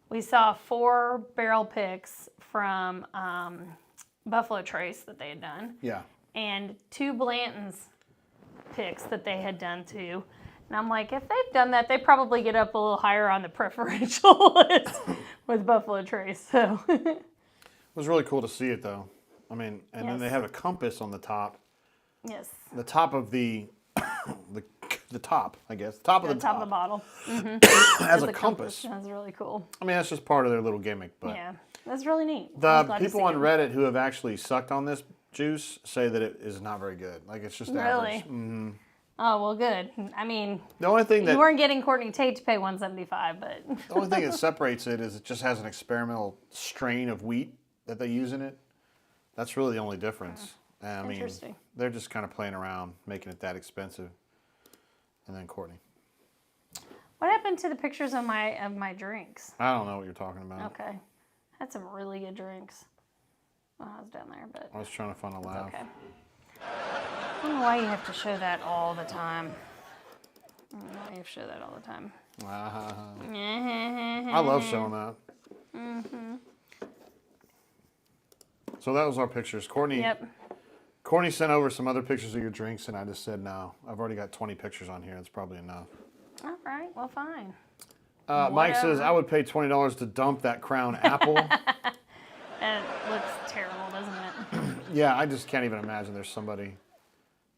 we saw 4 barrel picks from Buffalo Trace that they had done. Yeah. And 2 Blanton's picks that they had done too. And I'm like, if they've done that, they probably get up a little higher on the preferential list with Buffalo Trace. So it was really cool to see it, though. I mean, and then Yes. they have a compass on the top. yes, The top of the top, I guess. Top of the the top top. of the bottle Has a compass. That's really cool. I mean, that's just part of their little gimmick. But Yeah, that's really neat. I'm the glad to people see on it. Reddit who have actually sucked on this juice say that it is not very good. Like, it's just average. Really? Oh well, good. I mean, The only thing you weren't getting Courtney Tate to pay $175, but the only thing that separates it is it just has an experimental strain of wheat that they use in it. That's really the only difference. I mean, Interesting. they're just kind of playing around, making it that expensive. And then Courtney. what happened to the pictures of my drinks? I don't know what you're talking about. Okay, had some really good drinks when I was down there, but I was trying to find a laugh. okay. I don't know why you have to show that all the time. I don't know why you have to show that all the time. I love showing that. So that was our pictures. Courtney sent over some other pictures of your drinks, and I just said, no, I've already got 20 pictures on here. That's probably enough. All right, well, fine. Mike says, I would pay $20 to dump that Crown Apple. And it looks terrible, doesn't it? Yeah, I just can't even imagine there's somebody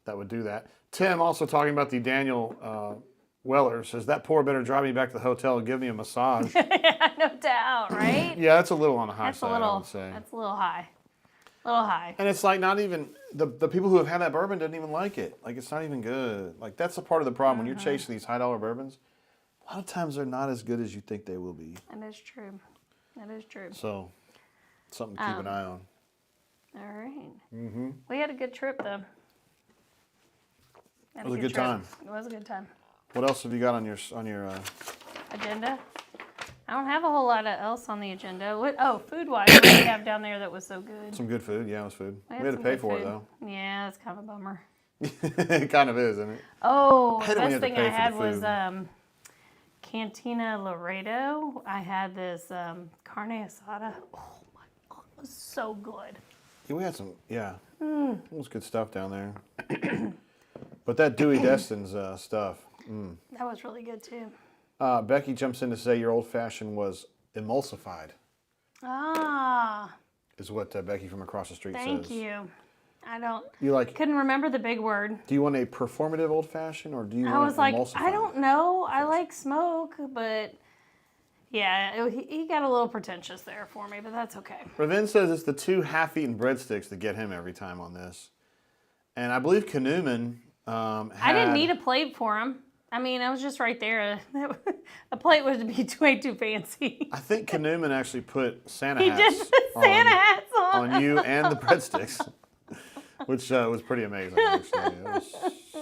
that would do that. Tim, also talking about the Daniel Weller, says, that poor better drive me back to the hotel and give me a massage. No doubt, right? Yeah, that's a little on the high That's a side, I little. would say. That's a little high. A little high. And it's like not even, the people who have had that bourbon didn't even like it. Like, it's not even good. Like, that's a part of the problem. When you're chasing these high-dollar bourbons, a lot of times they're not as good as you think they will be. That is true. That is true. So, something to keep an eye on. All right. We had a good trip, though. It was a good time. It was a good time. What else have you got on your Agenda? I don't have a whole lot else on the agenda. Food-wise, what do you have down there that was so good? some good food? Yeah, it was food. We had to some pay good for it, food. though. Yeah, it's kind of a bummer. It kind of is, isn't it? Oh, hate the it when best you have to thing pay I for had the was food. Cantina Laredo. I had this carne asada. Oh my God, it was so good. Yeah, we had some, it was good stuff down there. But that Dewey Destin's stuff. That was really good too. Becky jumps in to say your old fashioned was emulsified, Ah, is what Becky from across the street thank says. you. I don't. You like? Couldn't remember the big word. Do you want a performative old fashioned or do you I want was an like, emulsified? I don't know. I like smoke, but yeah, he got a little pretentious there for me, but that's okay. Ravin says it's the 2 half-eaten breadsticks that get him every time on this. And I believe Kanuman I didn't need a plate for him. I mean, I was just right there. A plate would be way too fancy. I think Newman actually put Santa He hats did put Santa hats on you and the breadsticks, which was pretty amazing, actually.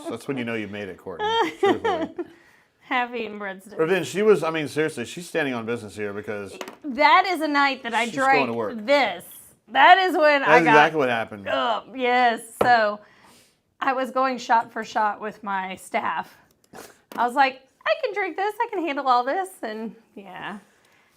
That's when you know you've made it, Courtney. Truthfully. Half eaten breadsticks. But then she was, I mean, seriously, she's standing on business here because that is a night that I she's going to work. drank this. That is when That's I got exactly what happened. up. Yes. So I was going shot for shot with my staff. I was like, I can drink this. I can handle all this. And yeah.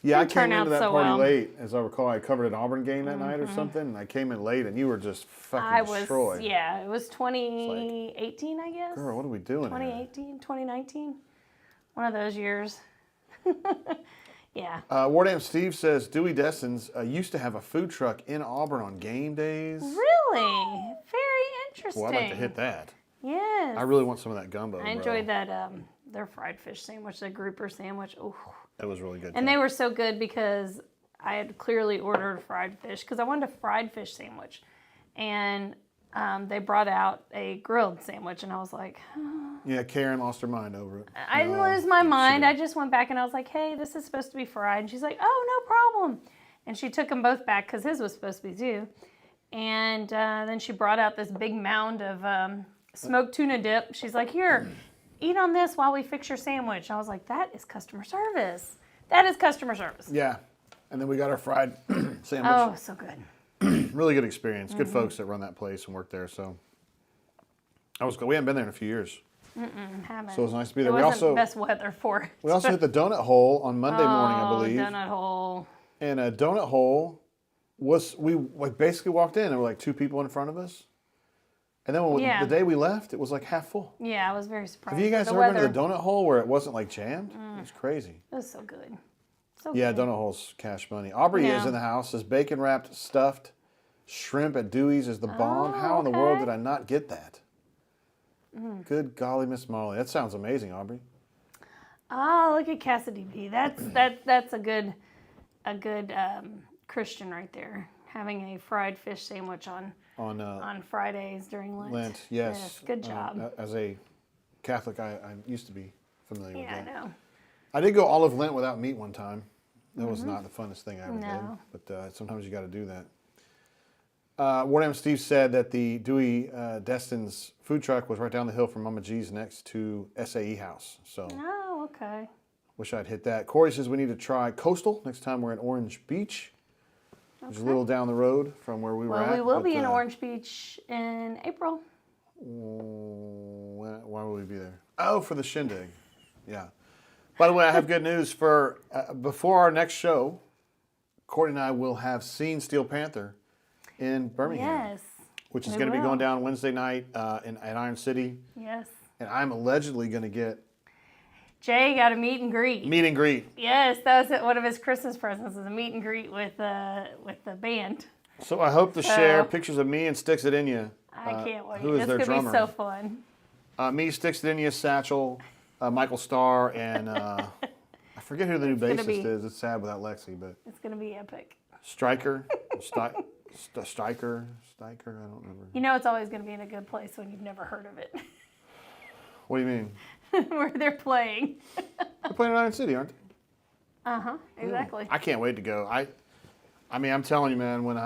Yeah, I Didn't came turn into out that so party well. late. As I recall, I covered an Auburn game that night or something. And I came in late and you were just fucking destroyed. Yeah, it was 2018, I guess. Girl, what are we doing 2018, 2019. One of those years. Yeah. Wardam Steve says Dewey Destins used to have a food truck in Auburn on game days. Really? Very interesting. Well, I'd like to hit that. Yes. I really want some of that gumbo. I enjoyed that, their fried fish sandwich, the grouper sandwich. Ooh. That was really good. And they were so good because I had clearly ordered fried fish because I wanted a fried fish sandwich. And they brought out a grilled sandwich, and I was like, Yeah, Karen lost her mind over it. I didn't lose my mind. I just went back and I was like, hey, this is supposed to be fried. And she's like, oh, no problem. And she took them both back because his was supposed to be too. And then she brought out this big mound of smoked tuna dip. She's like, here, eat on this while we fix your sandwich. I was like, that is customer service. That is customer service. Yeah. And then we got our fried sandwich. Oh, so good. Really good experience. Good folks that run that place and work there. So I was good. We haven't been there in a few years. Haven't. So it was nice to be there. It We wasn't also the best weather for it. we also hit the donut hole on Monday morning, I believe. Donut hole. And a donut hole was we like basically walked in. There were like two people in front of us. And then when the day we left, it was like half full. Yeah, I was very surprised. Have you guys ever been to the donut hole where it wasn't like jammed? It was crazy. It was so good. So Yeah, good. donut hole's cash money. Aubrey is in the house. Says bacon wrapped stuffed shrimp at Dewey's is the bomb. How in the world did I not get that? Good golly, Miss Molly. That sounds amazing, Aubrey. Oh, look at Cassidy B. That's a good Christian right there. Having a fried fish sandwich on Fridays during Lent. Lent, yes. Good job. As a Catholic, I used to be familiar with that. Yeah, I know. I did go all of Lent without meat one time. That was not the funnest thing I ever No. did. But sometimes you got to do that. Wardam Steve said that the Dewey Destin's food truck was right down the hill from Mama G's next to SAE House. So Oh, okay. wish I'd hit that. Corey says we need to try Coastal next time we're in Orange Beach. Which is a little down the road from where we were at. Well, we will be in Orange Beach in April. Why will we be there? Oh, for the shindig. Yeah. By the way, I have good news for before our next show. Courtney and I will have seen Steel Panther in Birmingham. Yes. Which is we going to be will. going down Wednesday night at Iron City. Yes. And I'm allegedly going to get Jay got a meet and greet. meet and greet. Yes, that was one of his Christmas presents, is a meet and greet with the band. So I hope to share pictures of me and Sticks It In Ya. I can't wait. Who is It's their gonna drummer? be so fun. Me, Sticks It In Ya, Satchel, Michael Starr, and I forget who the new bassist is. It's sad without Lexi, but It's gonna be epic. Stryker, Stryker, I don't remember. You know it's always gonna be in a good place when you've never heard of it. What do you mean? Where they're playing. They're playing in Iron City, aren't they? Exactly. I can't wait to go. I mean, I'm telling you, man, when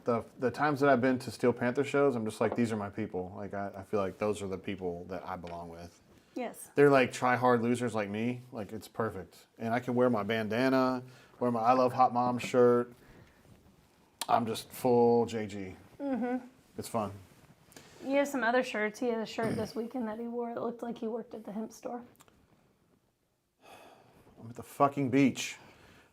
the times that I've been to Steel Panther shows, I'm just like, these are my people. Like, I feel like those are the people that I belong with. Yes. They're like try-hard losers like me. Like, it's perfect. And I can wear my bandana, wear my I Love Hot Mom shirt. I'm just full JG. It's fun. You have some other shirts. He had a shirt this weekend that he wore. It looked like he worked at the hemp store. I'm at the fucking beach.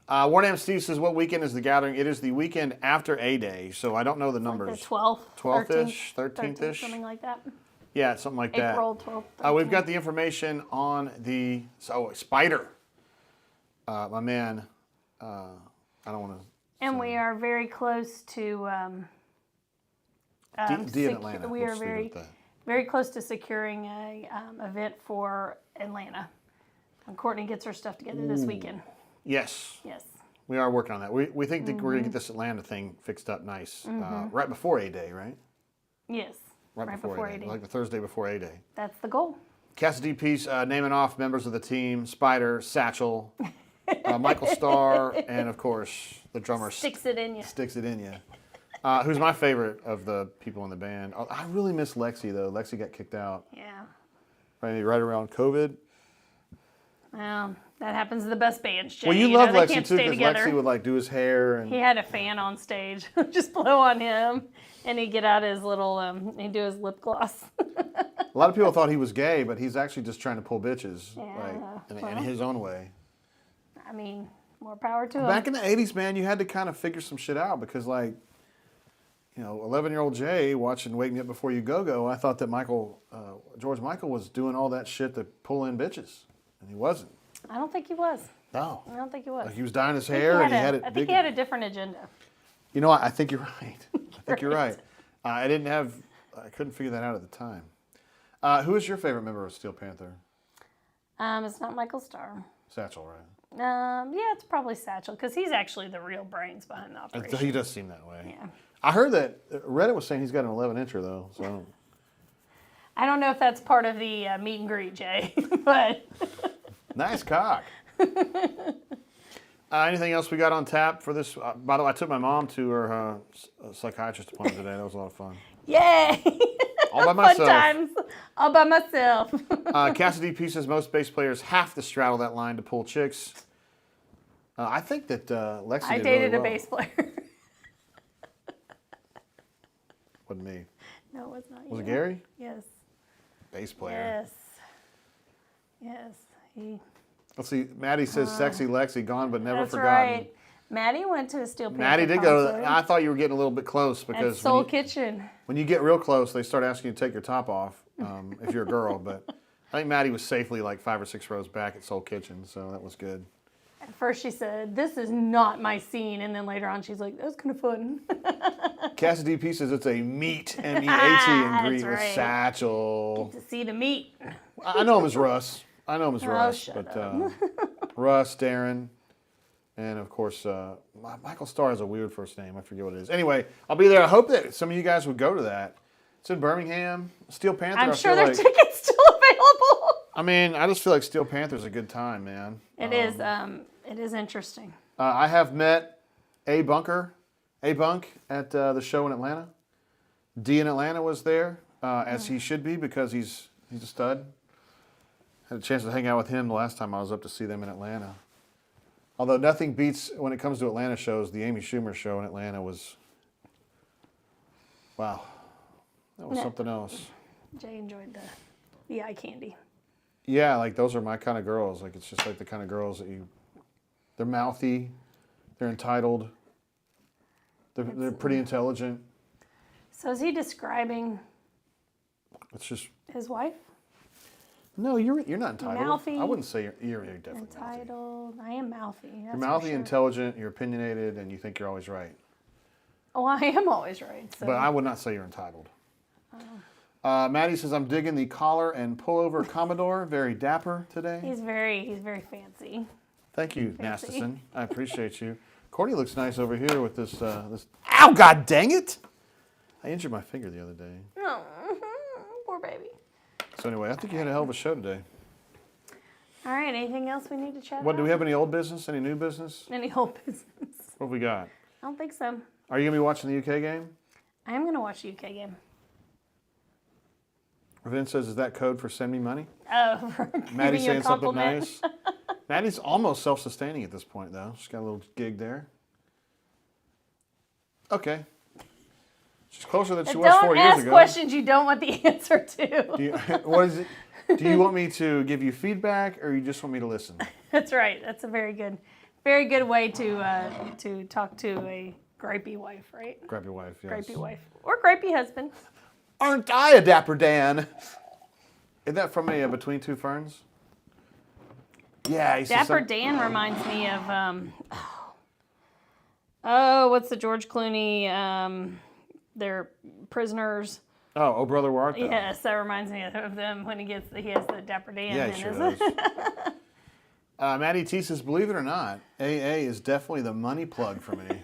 Warnham Steve says, what weekend is the gathering? It is the weekend after A-Day, so I don't know the numbers. The 12th. 12th-ish, 13th-ish? Something like that. Yeah, something like that. April 12th. We've got the information on the Spider. My man, I don't want to. And we are very close to. D in Atlanta. We are very close to securing a event for Atlanta. When Courtney gets her stuff together this weekend. Yes. Yes. We are working on that. We think that we're going to get this Atlanta thing fixed up nice. Right before A-Day, right? Yes. Right before A-Day. Like the Thursday before A-Day. That's the goal. Cassidy Peace naming off members of the team: Spider, Satchel, Michael Starr, and of course the drummer Sticks it in you. Sticks it in you. Who's my favorite of the people in the band? I really miss Lexi though. Lexi got kicked out. Yeah. Right around COVID. Well, that happens to the best bands, Jay. Well, you love they Lexi can't too, stay because together. Lexi would like do his hair and He had a fan on stage, just blow on him, and he'd get out his little, he'd do his lip gloss. a lot of people thought he was gay, but he's actually just trying to pull bitches, Yeah, in his own way. I mean, more power to him. Back in the 80s, man, you had to kind of figure some shit out because, like, 11-year-old Jay watching Wake Me Up Before You Go, I thought that George Michael was doing all that shit to pull in bitches, and he wasn't. I don't think he was. No. I don't think he was. Like, he was dyeing his hair, and he had it I big. think he had a different agenda. You know what? I think you're right. I think you're right. I couldn't figure that out at the time. Who is your favorite member of Steel Panther? It's not Michael Starr. Satchel, right? Yeah, it's probably Satchel, because he's actually the real brains behind the operation. He does seem that way. Yeah. I heard that Reddit was saying he's got an 11-incher though. So I don't know if that's part of the meet and greet, Jay, but nice cock. Anything else we got on tap for this? By the way, I took my mom to her psychiatrist appointment today. That was a lot of fun. yay! All by myself. Fun times, all by myself. Cassidy P says most bass players have to straddle that line to pull chicks. I think that Lexi I did dated really a well. bass player. Wasn't me. No, it was not you. Was it Gary? Yes. Bass player. Yes. Yes. He. Let's see. Maddie says sexy Lexi, gone but never That's forgotten. right. Maddie went to a Steel Panther Maddie did go to concert I thought you were getting a little bit close at because Soul Kitchen. when you get real close, they start asking you to take your top off if you're a girl. But I think Maddie was safely like 5 or 6 rows back at Soul Kitchen, so that was good. At first she said, "This is not my scene," and then later on she's like, "That was kind of fun." Cassidy P says it's a meat, M-E-A-T, and greet with right. Satchel. To see the meat. I know him as Russ. Russ. shut But up. Russ, Darren, and of course, Michael Starr has a weird first name. I forget what it is. Anyway, I'll be there. I hope that some of you guys would go to that. It's in Birmingham. Steel Panther. I'm I sure feel their like, tickets still available. I mean, I just feel like Steel Panther's a good time, man. It is interesting. I have met A Bunk at the show in Atlanta. D in Atlanta was there, as he should be because he's a stud. Had a chance to hang out with him the last time I was up to see them in Atlanta. Although nothing beats, when it comes to Atlanta shows, the Amy Schumer show in Atlanta was, wow, that was something else. Jay enjoyed the eye candy. Yeah, like those are my kind of girls. Like it's just like the kind of girls that they're mouthy, they're entitled, they're pretty intelligent. So is he describing It's just, his wife? no, you're not entitled. Mouthy. I wouldn't say you're definitely mouthy. Entitled. I am mouthy. That's You're for mouthy, sure. intelligent, you're opinionated, and you think you're always right. Oh, I am always right. So. But I would not say you're entitled. Maddie says, I'm digging the collar and pullover Commodore. Very dapper today. He's very fancy. Thank you, fancy. Nastison. I appreciate you. Courtney looks nice over here with this. Ow, God dang it! I injured my finger the other day. Oh, poor baby. So anyway, I think you had a hell of a show today. All right. Anything else we need to chat What, about? do we have any old business? Any new business? Any whole business? What have we got? I don't think so. Are you going to be watching the UK game? I am going to watch the UK game. Vince says, is that code for send me money? Oh, for Maddie's giving you a saying something compliment. nice. Maddie's almost self-sustaining at this point, though. She's got a little gig there. Okay. She's closer than she was 4 Don't years ask ago. questions you don't want the answer to. What is it? Do you want me to give you feedback, or you just want me to listen? That's right. That's a very good way to talk to a gripey wife, right? Grab your wife, yes. Gripey wife or gripey husband. Aren't I a dapper Dan? Isn't that from a Between Two Ferns? Yeah. Dapper Dan reminds me of what's the George Clooney? They're prisoners. Oh Brother, Where Art Thou? Yes, that reminds me of them when he has the Dapper Dan. Yeah, in he sure his- does. Maddie T says, believe it or not, AA is definitely the money plug for me.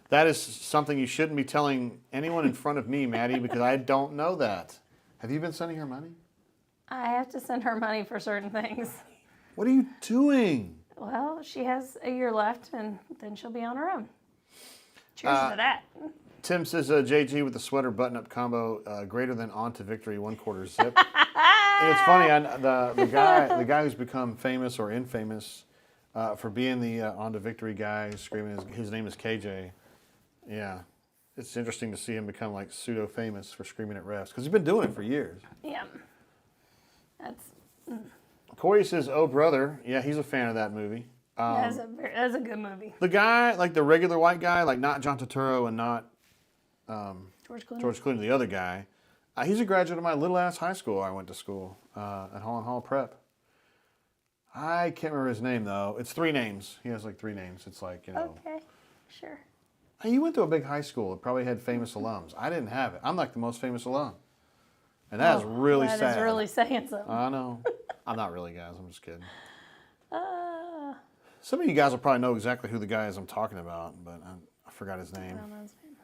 That is something you shouldn't be telling anyone in front of me, Maddie, because I don't know that. Have you been sending her money? I have to send her money for certain things. What are you doing? Well, she has a year left, and then she'll be on her own. Cheers to that. Tim says JG with the sweater button-up combo, greater than on to victory, 1/4 zip. And it's funny, the guy who's become famous or infamous for being the on to victory guy, screaming his name is KJ. Yeah, it's interesting to see him become like pseudo famous for screaming at refs because he's been doing it for years. Yeah, that's. Corey says, "Oh brother, yeah, he's a fan of that movie." That's a good movie. The guy, like the regular white guy, like not John Turturro and not George Clooney. George Clooney, the other guy. He's a graduate of my little ass high school. I went to school at Holland Hall Prep. I can't remember his name though. It's 3 names. He has like 3 names. It's like, you know. Okay, sure. Hey, you went to a big high school. It probably had famous alums. I didn't have it. I'm like the most famous alum. And that is really sad. That is really saying something. I know. I'm not really, guys. I'm just kidding. Some of you guys will probably know exactly who the guy is I'm talking about, but I forgot his name. I don't know his name.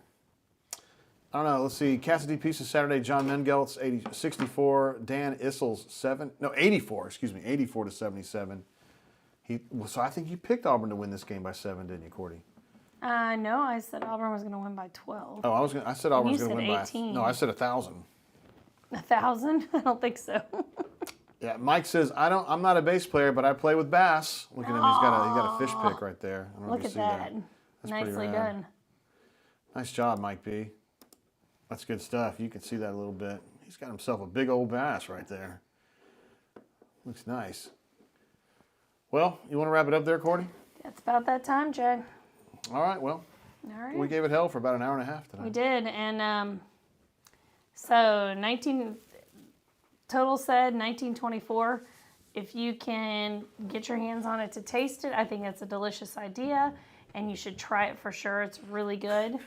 I don't know. Let's see. Cassidy Pieces Saturday. John Mengeltz 64. Dan Issels 84. Excuse me, 84 to 77. So I think you picked Auburn to win this game by 7, didn't you, Courtney? No, I said Auburn was going to win by 12. Oh, I said Auburn was going to win 18. by. No, I said 1,000. 1,000? I don't think so. Yeah, Mike says I'm not a bass player, but I play with bass. Look at him. He's got a fish pick right there. I don't know if Look you at see that. That's Nicely pretty rad. done. Nice job, Mike B. That's good stuff. You can see that a little bit. He's got himself a big old bass right there. Looks nice. Well, you want to wrap it up there, Courtney? It's about that time, Jay. All right, well, All right. we gave it hell for about an hour and a half tonight. We did, and so total said 1924. If you can get your hands on it to taste it, I think it's a delicious idea, and you should try it for sure. It's really good.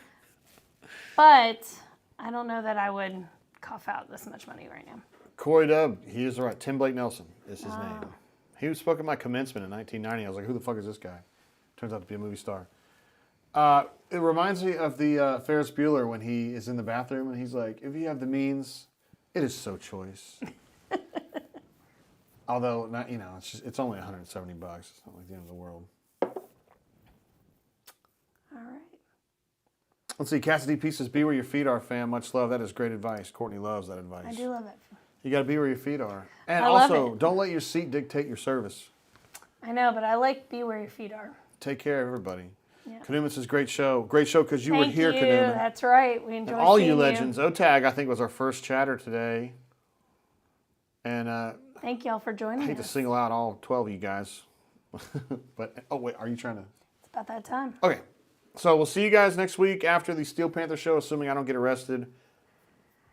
But I don't know that I would cough out this much money right now. Corey Dub, he is right. Tim Blake Nelson is his name. He spoke at my commencement in 1990. I was like, who the fuck is this guy? Turns out to be a movie star. It reminds me of the Ferris Bueller when he is in the bathroom and he's like, if you have the means, it is so choice. Although, not, it's only $170. It's not like the end of the world. All right. Let's see. Cassidy Pieces, be where your feet are, fam. Much love. That is great advice. Courtney loves that advice. I do love it. You got to be where your feet are. And I love also, it. don't let your seat dictate your service. I know, but I like be where your feet are. Take care of everybody. Yeah. Kanuman says, great show. Great show because you were here, Thank you. Kanuman. That's right. We enjoyed And all seeing you legends. OTAG, I think, was our first chatter today. And Thank y'all for joining I hate to us. single out all 12 of you guys. But, oh, wait, are you trying to? It's about that time. Okay. So we'll see you guys next week after the Steel Panther show, assuming I don't get arrested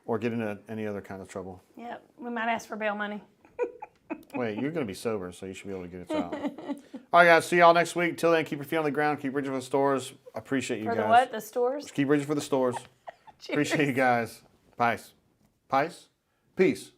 or get into any other kind of trouble. Yep. We might ask for bail money. Wait, you're going to be sober, so you should be able to get it out. All right, guys. See y'all next week. Till then, keep your feet on the ground. Keep bridging for the stores. Appreciate you For guys. the what? The stores? Keep bridging for the stores. Appreciate you guys. Peace. Peace.